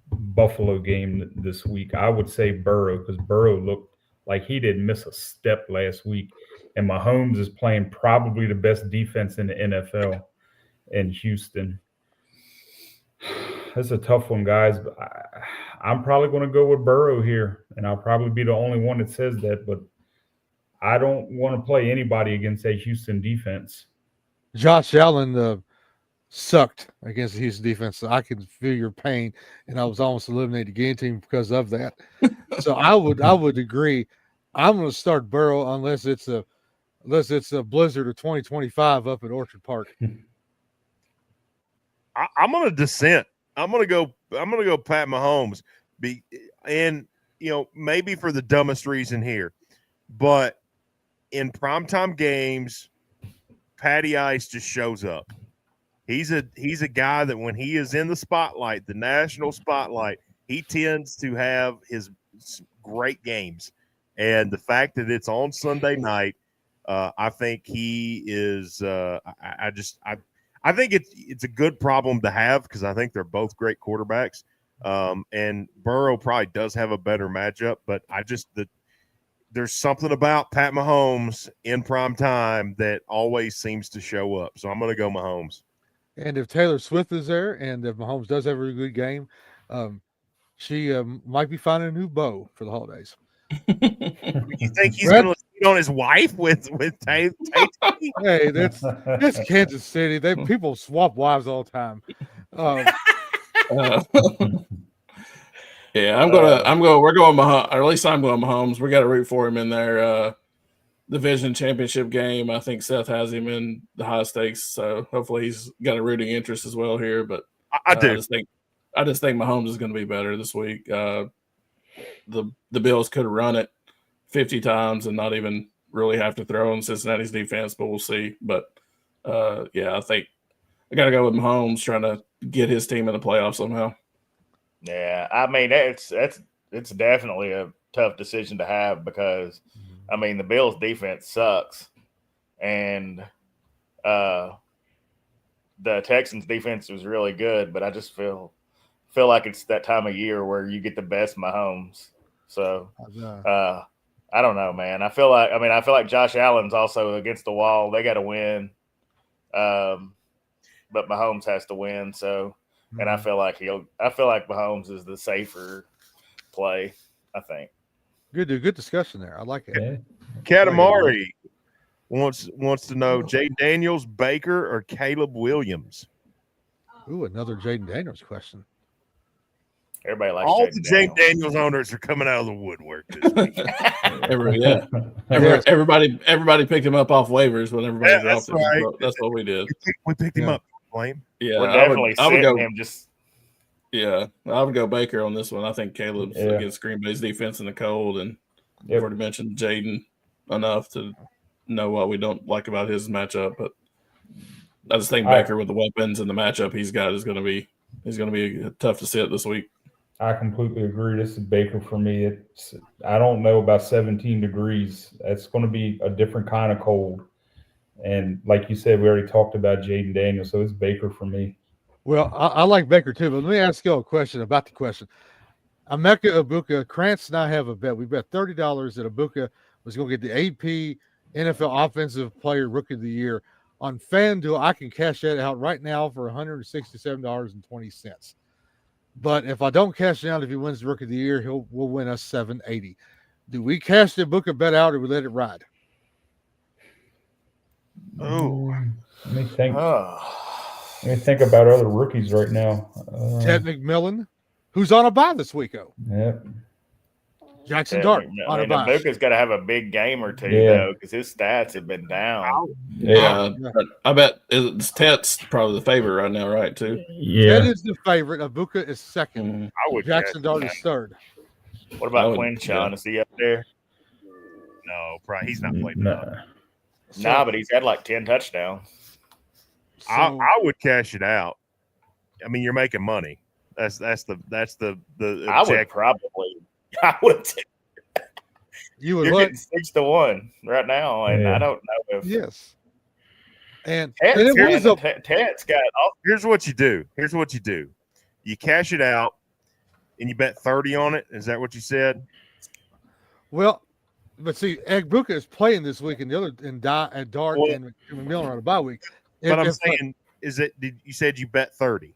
Buffalo game this week, I would say Burrow because Burrow looked like he didn't miss a step last week. And Mahomes is playing probably the best defense in the NFL in Houston. That's a tough one, guys. But I'm probably going to go with Burrow here, and I'll probably be the only one that says that. But I don't want to play anybody against a Houston defense. Josh Allen sucked against the Houston defense. So I can feel your pain, and I was almost eliminated the game team because of that. So I would agree. I'm going to start Burrow unless it's a blizzard of 2025 up at Orchard Park. I'm going to dissent. I'm going to go Pat Mahomes. Maybe for the dumbest reason here, but in primetime games, Patty Ice just shows up. He's a guy that when he is in the spotlight, the national spotlight, he tends to have his great games. And the fact that it's on Sunday night, I think he is. I think it's a good problem to have because I think they're both great quarterbacks. And Burrow probably does have a better matchup, but there's something about Pat Mahomes in prime time that always seems to show up. So I'm going to go Mahomes. And if Taylor Swift is there, and if Mahomes does have a good game, she might be finding a new beau for the holidays. You think he's going to cheat on his wife with Tay? Hey, that's Kansas City. People swap wives all the time. Yeah, we're going Mahomes, or at least I'm going Mahomes. We got to root for him in their division championship game. I think Seth has him in the high stakes, so hopefully he's got a rooting interest as well here. But I do. I just think Mahomes is going to be better this week. The Bills could have run it 50 times and not even really have to throw on Cincinnati's defense, but we'll see. But I think I got to go with Mahomes trying to get his team in the playoffs somehow. Yeah, it's definitely a tough decision to have because the Bills' defense sucks, and the Texans' defense was really good. But I just feel like it's that time of year where you get the best Mahomes. So I don't know, man. I feel like Josh Allen's also against the wall. They got to win, but Mahomes has to win. So. And I feel like Mahomes is the safer play, I think. Good discussion there. I like it. Yeah. Katamari wants to know Jaden Daniels, Baker, or Caleb Williams. Ooh, another Jaden Daniels question. Everybody likes All Jaden the James Daniels owners are coming out of the woodwork this week. Everybody picked him up off waivers when everybody dropped him. Right. That's what we did. We picked him up. Blame. Yeah, We're definitely I would go. him just. Yeah, I would go Baker on this one. I think Caleb's against Green Bay's defense in the cold, and you've already mentioned Jaden enough to know what we don't like about his matchup. But I just think Baker with the weapons and the matchup he's got is going to be tough to sit this week. I completely agree. This is Baker for me. I don't know about 17 degrees. It's going to be a different kind of cold. And like you said, we already talked about Jaden Daniels, so it's Baker for me. Well, I like Baker too, but let me ask you a question about the question. Emeka Egbuka, Krantz and I have a bet. We bet $30 that Egbuka was going to get the AP NFL Offensive Player Rookie of the Year. On FanDuel, I can cash that out right now for $167.20. But if I don't cash it out, if he wins the Rookie of the Year, we'll win us $780. Do we cash the Egbuka bet out or we let it ride? Oh, let me think. Let me think about other rookies right now. Ted McMillan, who's on a bye this week, Yeah. Jackson Dart on a bye. Egbuka's got to have a big game or two though, because his stats have been down. I bet Ted's probably the favorite right now, right? Too. Yeah. Ted is the favorite. Egbuka is second. I would. Jackson Dart is third. What about Quinshon? Is he up there? No, probably he's not playing. Nah, but he's had like 10 touchdowns. So, I would cash it out. I mean, you're making money. That's the I would probably. I would. You would You're look getting 6-1 right now, and I don't know if And Ted's got. Here's what you do. You cash it out, and you bet 30 on it. Is that what you said? Well, but see, Egbuka is playing this week, and the other and Dart and McMillan on a bye week. But I'm saying, you said you bet 30?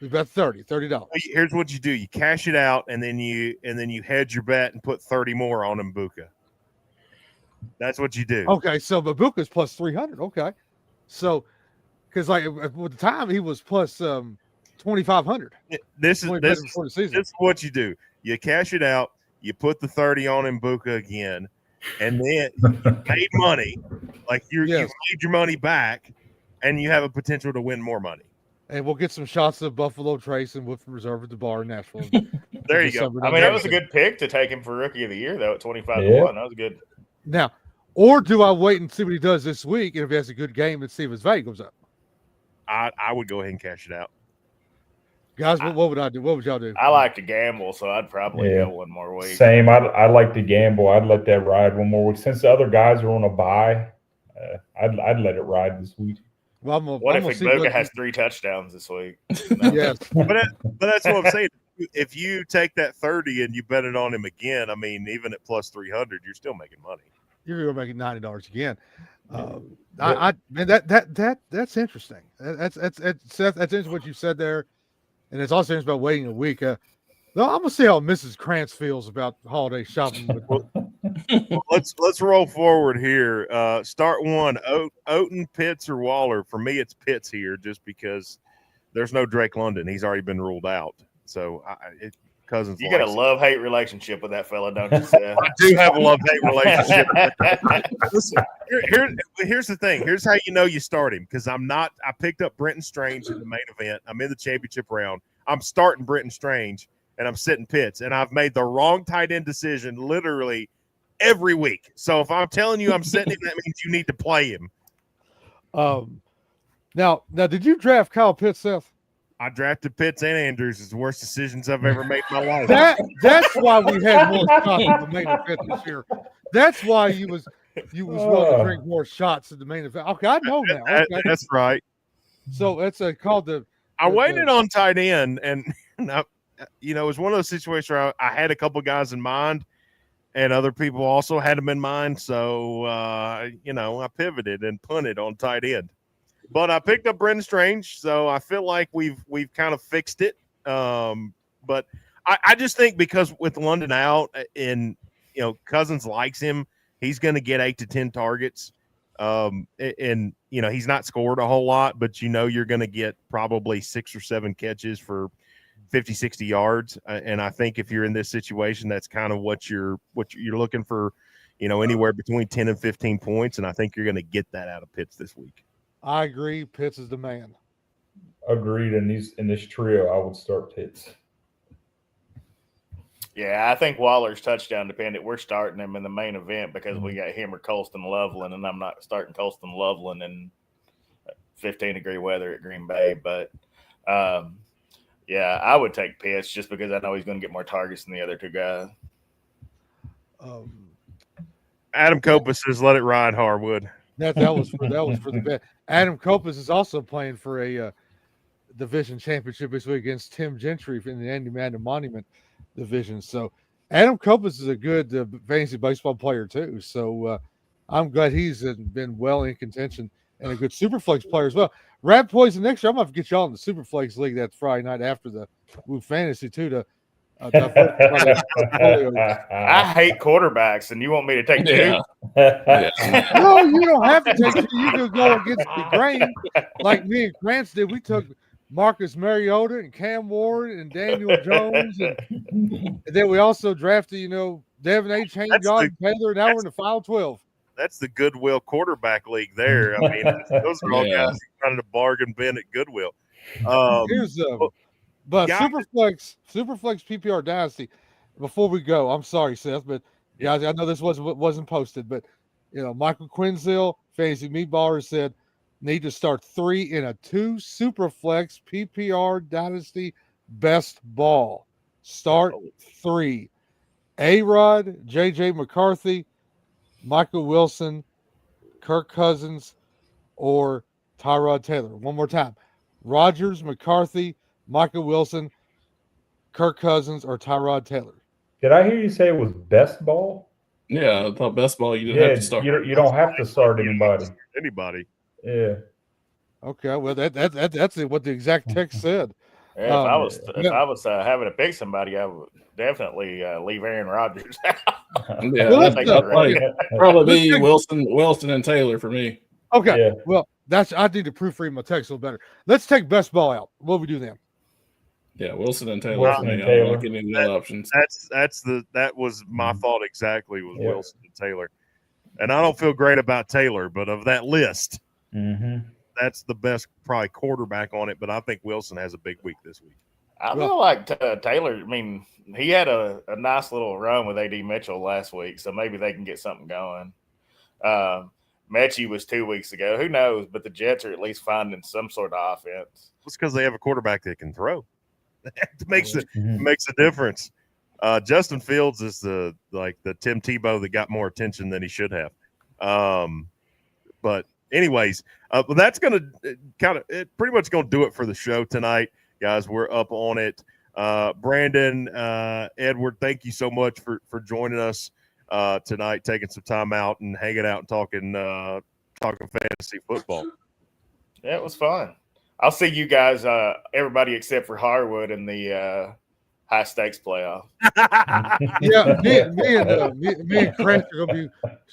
We bet $30. Here's what you do: you cash it out, and then you hedge your bet and put 30 more on Egbuka. That's what you do. Okay, so Egbuka's plus 300. Okay, so because like at the time he was plus 2,500. This is what you do: you cash it out, you put the 30 on Egbuka again, and then you made money. Like you made your money back, and you have a potential to win more money. And we'll get some shots of Buffalo Trace and Woodford Reserve at the bar in Nashville. There you go. I mean, that was a good pick to take him for Rookie of the Year, though, at 25-1. That was good. Now, or do I wait and see what he does this week, and if he has a good game, and see if his value goes up? I would go ahead and cash it out. Guys, what would I do? What would y'all do? I like to gamble, so I'd probably go one more week. Same. I like to gamble. I'd let that ride one more week. Since the other guys are on a bye, I'd let it ride this week. Well, what if Egbuka has 3 touchdowns this week? Yes. But that's what I'm saying. If you take that 30 and you bet it on him again, I mean, even at plus 300, you're still making money. You're going to make $90 again. That's interesting. That's interesting what you said there, and it's also interesting about waiting a week. I'm gonna see how Mrs. Krantz feels about holiday shopping. Well, let's roll forward here. Start one: Oaten, Pitts, or Waller. For me, it's Pitts here, just because there's no Drake London. He's already been ruled out. So Cousins. You got a love-hate relationship with that fella, don't you, Seth? I do have a love-hate relationship. Listen, here's the thing. Here's how you know you start him, because I picked up Brenton Strange in the main event. I'm in the championship round. I'm starting Brenton Strange, and I'm sitting Pitts, and I've made the wrong tight end decision literally every week. So if I'm telling you I'm sitting him, that means you need to play him. Now, did you draft Kyle Pitts, Seth? I drafted Pitts and Andrews. It's the worst decisions I've ever made in my life. That's why we had more shots in the main event this year. That's why you was willing to drink more shots in the main event. Okay, I know now. Okay. That's right. So it's called the. I waited on tight end, and it was one of those situations where I had a couple guys in mind, and other people also had them in mind. So I pivoted and punted on tight end. But I picked up Brenton Strange, so I feel like we've kind of fixed it. But I just think because with London out and Cousins likes him, he's going to get 8 to 10 targets. And he's not scored a whole lot, but you're going to get probably 6 or 7 catches for 50, 60 yards. And I think if you're in this situation, that's kind of what you're looking for, anywhere between 10 and 15 points. And I think you're going to get that out of Pitts this week. I agree. Pitts is the man. Agreed. In this trio, I would start Pitts. Yeah, I think Waller's touchdown dependent. We're starting him in the main event because we got him or Colston Loveland, and I'm not starting Colston Loveland in 15-degree weather at Green Bay. But, yeah, I would take Pitts just because I know he's going to get more targets than the other two guys. Adam Kopus says, "Let it ride, Harwood." That was for the bet. Adam Kopus is also playing for a division championship this week against Tim Gentry in the Andy Madden Monument division. So Adam Kopus is a good fantasy baseball player too. So I'm glad he's been well in contention and a good Superflex player as well. Rat Poison next year, I'm going to get y'all in the Superflex League that Friday night after the Woo Fantasy too to I hate quarterbacks, and you want me to take two? No, you don't have to take two. You can go against the grain, like me and Grants did. We took Marcus Mariota and Cam Ward and Daniel Jones, and then we also drafted, Devin A. Chain, John Taylor. Now we're in the final 12. That's the Goodwill quarterback league there. I mean, those are all guys trying to bargain bin at Goodwill. But Superflex PPR Dynasty. Before we go, I'm sorry, Seth, but guys, I know this wasn't posted, but Michael Quinzel, Fantasy Meatballer, said need to start 3 in a 2 Superflex PPR Dynasty best ball. Start 3. A-Rod, JJ McCarthy, Michael Wilson, Kirk Cousins, or Tyrod Taylor. One more time. Rodgers, McCarthy, Michael Wilson, Kirk Cousins, or Tyrod Taylor. Did I hear you say it was best ball? Yeah, I thought best ball you didn't have to start. You don't have to start anybody. Yeah. Okay, well that's what the exact text said. Yeah, if I was having to pick somebody, I would definitely leave Aaron Rodgers out. Yeah, probably be Wilson and Taylor for me. Okay, yeah. Well I need to proofread my text a little better. Let's take best ball out. What do we do then? Yeah, Wilson and Taylor. I'm not getting any other options. That was my thought exactly. Was Wilson and Taylor, and I don't feel great about Taylor, but of that list, that's the best probably quarterback on it. But I think Wilson has a big week this week. I feel like Taylor. I mean, he had a nice little run with AD Mitchell last week, so maybe they can get something going. Mechie was 2 weeks ago. Who knows? But the Jets are at least finding some sort of offense. It's because they have a quarterback that can throw. It makes a difference. Justin Fields is the Tim Tebow that got more attention than he should have. But anyways, that's gonna pretty much gonna do it for the show tonight, guys. We're up on it. Brandon, Edward, thank you so much for joining us tonight, taking some time out and hanging out and talking fantasy football. Yeah, it was fun. I'll see you guys, everybody except for Harwood in the high stakes playoff. Yeah, me and Chris are gonna be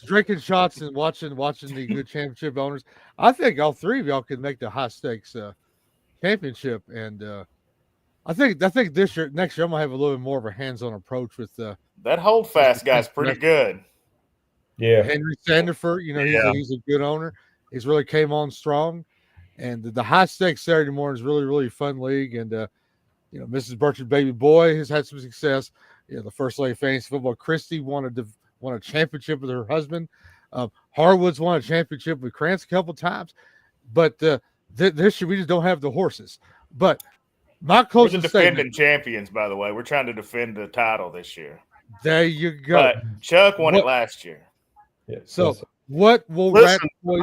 drinking shots and watching the good championship owners. I think all three of y'all can make the high stakes championship, and I think next year I'm gonna have a little bit more of a hands-on approach with that Holdfast guy's pretty good. Yeah, Henry Sandiford, he's a good owner. He's really came on strong. And the high stakes Saturday morning is really, really fun league. And, Mrs. Burchard Baby Boy has had some success. The First Lady of Fantasy Football, Christy, won a championship with her husband. Harwood's won a championship with Krantz a couple times. But this year we just don't have the horses. But my closing defending champions, by the way. We're trying to defend the title this year. There you go. But Chuck won it last year. Yeah, so what will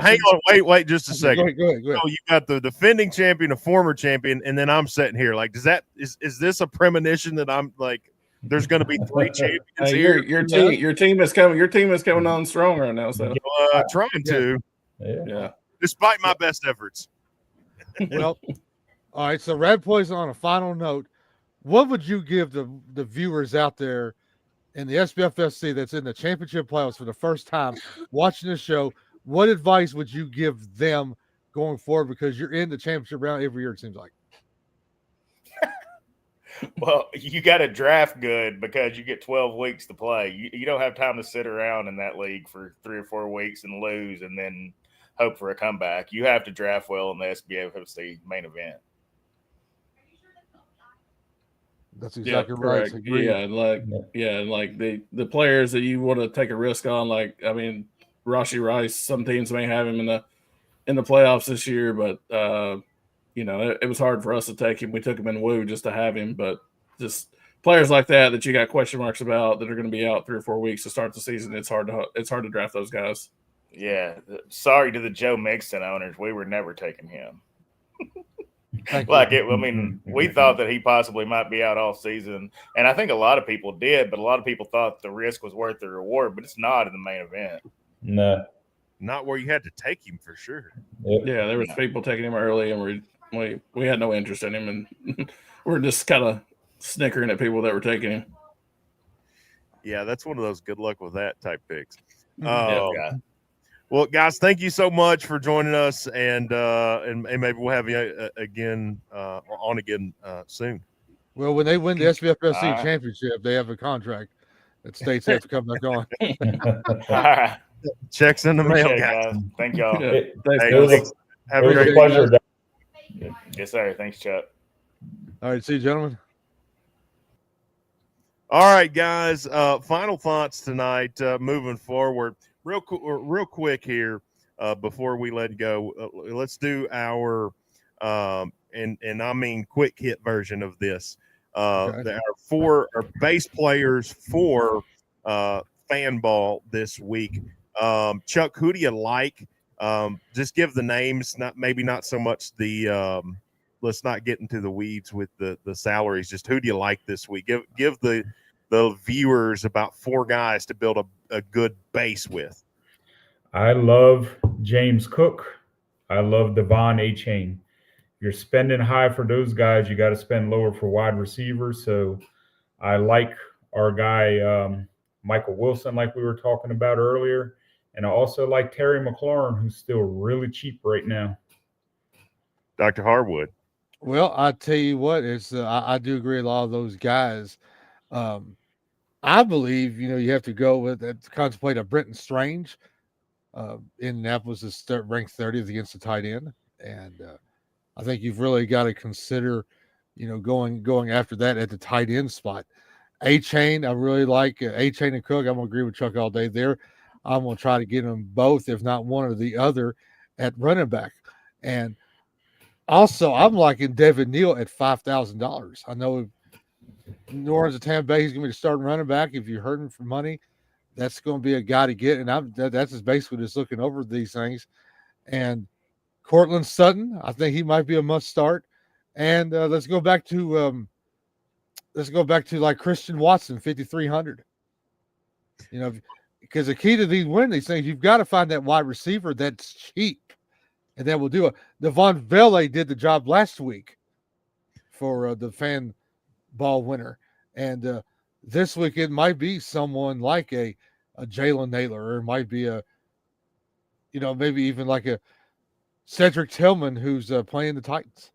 hang on, wait just a second. Go ahead. So you got the defending champion, a former champion, and then I'm sitting here. Like, is this a premonition that I'm like there's gonna be 3 champions here? Your team is coming on strong right now. So trying to. Yeah. Despite my best efforts. Well, all right. So Red Poison, on a final note, what would you give the viewers out there in the SBFFC that's in the championship playoffs for the first time watching the show? What advice would you give them going forward? Because you're in the championship round every year, it seems like. Well, you got to draft good because you get 12 weeks to play. You don't have time to sit around in that league for 3 or 4 weeks and lose and then hope for a comeback. You have to draft well in the SBFFC main event. That's exactly right. Correct. Like the players that you want to take a risk on, like Rashee Rice. Some teams may have him in the playoffs this year, but it was hard for us to take him. We took him in Woo just to have him, but just players like that you got question marks about that are going to be out 3 or 4 weeks to start the season. It's hard to draft those guys. Yeah, sorry to the Joe Mixon owners. We were never taking him. We thought that he possibly might be out all season, and I think a lot of people did, but a lot of people thought the risk was worth the reward, but it's not in the main event. No. Not where you had to take him for sure. Yep. Yeah, there was people taking him early, and we had no interest in him, and we're just kind of snickering at people that were taking him. Yeah, that's one of those good luck with that type picks. Well, guys, thank you so much for joining us, and maybe we'll have you again on again soon. Well, when they win the SBFFC championship, they have a contract that states they have to come back on. All right. Checks in the mail, guys. Thank y'all. Have a great pleasure. Yes, sir. Thanks, Chuck. All right, see you, gentlemen. All right, guys. Final thoughts tonight. Moving forward, real quick here before we let go. Let's do our and I mean quick hit version of this. There are our base players for fan ball this week. Chuck, who do you like? Just give the names, not so much the let's not get into the weeds with the salaries. Just who do you like this week? Give the viewers about 4 guys to build a good base with. I love James Cook. I love Devon A-Chain. You're spending high for those guys. You got to spend lower for wide receivers. So I like our guy, Michael Wilson, like we were talking about earlier. And I also like Terry McLaurin, who's still really cheap right now. Dr. Harwood. Well, I tell you what, I do agree with a lot of those guys. I believe, you have to go with contemplate a Brenton Strange. Indianapolis is ranked 30th against the tight end. And I think you've really got to consider, going after that at the tight end spot. A-Chain, I really like A-Chain and Cook. I'm going to agree with Chuck all day there. I'm going to try to get them both, if not one or the other, at running back. And also, I'm liking Devin Neal at $5,000. I know New Orleans and Tampa Bay, he's going to be the starting running back. If you're hurting for money, that's going to be a guy to get. And that's just basically just looking over these things. And Cortland Sutton, I think he might be a must start. And let's go back to like Christian Watson, 5,300. Because the key to winning these things, you've got to find that wide receiver that's cheap, and that will do it. Devon Vele did the job last week for the fan ball winner, and this week it might be someone like a Jalen Naylor, or it might be maybe even like a Cedric Tillman who's playing the Titans.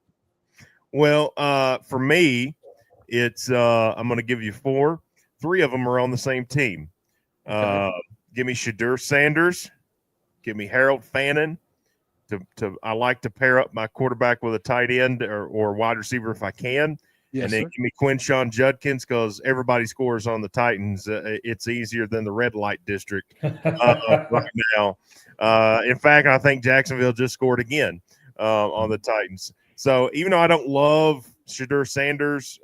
Well, for me, it's I'm going to give you 4. 3 of them are on the same team. Give me Shadur Sanders. Give me Harold Fannin. I like to pair up my quarterback with a tight end or wide receiver if I can. Yes, and then sir. give me Quinshawn Judkins, because everybody scores on the Titans. It's easier than the red light district right now. In fact, I think Jacksonville just scored again on the Titans. So even though I don't love Shadur Sanders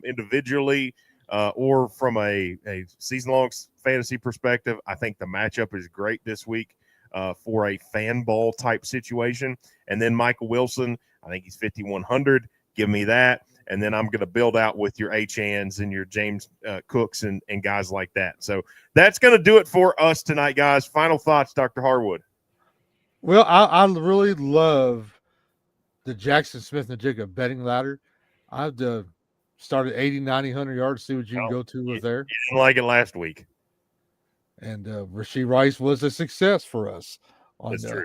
individually or from a season-long fantasy perspective, I think the matchup is great this week for a fan ball type situation. And then Michael Wilson, I think he's 5,100. Give me that. And then I'm going to build out with your H-Chans and your James Cooks and guys like that. So that's going to do it for us tonight, guys. Final thoughts, Dr. Harwood. Well, I really love the Jackson Smith-Njigba betting ladder. I've started 80, 90, 100 yards, see what you can go to with there. You didn't like it last week. And Rashee Rice was a success for us on That's true.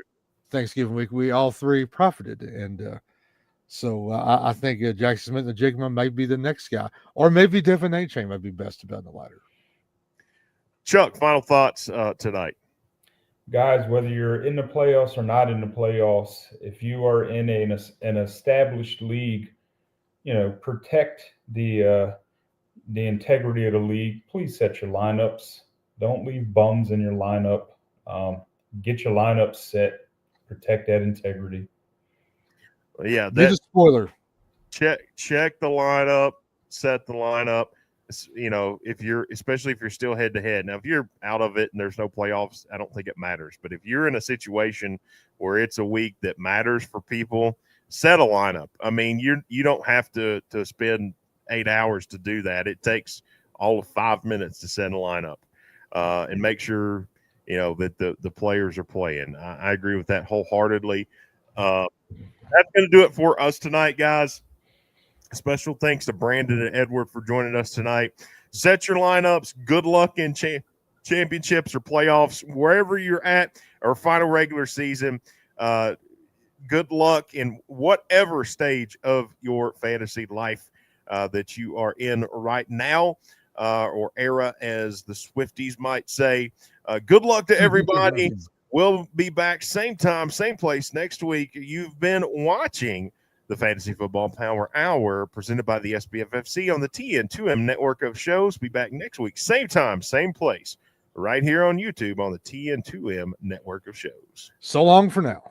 Thanksgiving week. We all 3 profited. And So I think Jackson Smith and Jigma may be the next guy, or maybe Devin A-Chain might be best to bet on the ladder. Chuck, final thoughts tonight. Guys, whether you're in the playoffs or not in the playoffs, if you are in an established league, protect the integrity of the league. Please set your lineups. Don't leave bums in your lineup. Get your lineup set. Protect that integrity. Yeah, Be the spoiler. Check the lineup. Set the lineup. Especially if you're still head to head. Now, if you're out of it and there's no playoffs, I don't think it matters. But if you're in a situation where it's a week that matters for people, set a lineup. I mean, you don't have to spend 8 hours to do that. It takes all of 5 minutes to set a lineup and make sure that the players are playing. I agree with that wholeheartedly. That's going to do it for us tonight, guys. Special thanks to Brandon and Edward for joining us tonight. Set your lineups. Good luck in championships or playoffs, wherever you're at, or final regular season. Good luck in whatever stage of your fantasy life that you are in right now, or era, as the Swifties might say. Good luck to everybody. We'll be back same time, same place next week. You've been watching the Fantasy Football Power Hour presented by the SBFFC on the TN2M network of shows. Be back next week, same time, same place, right here on YouTube on the TN2M network of shows. So long for now.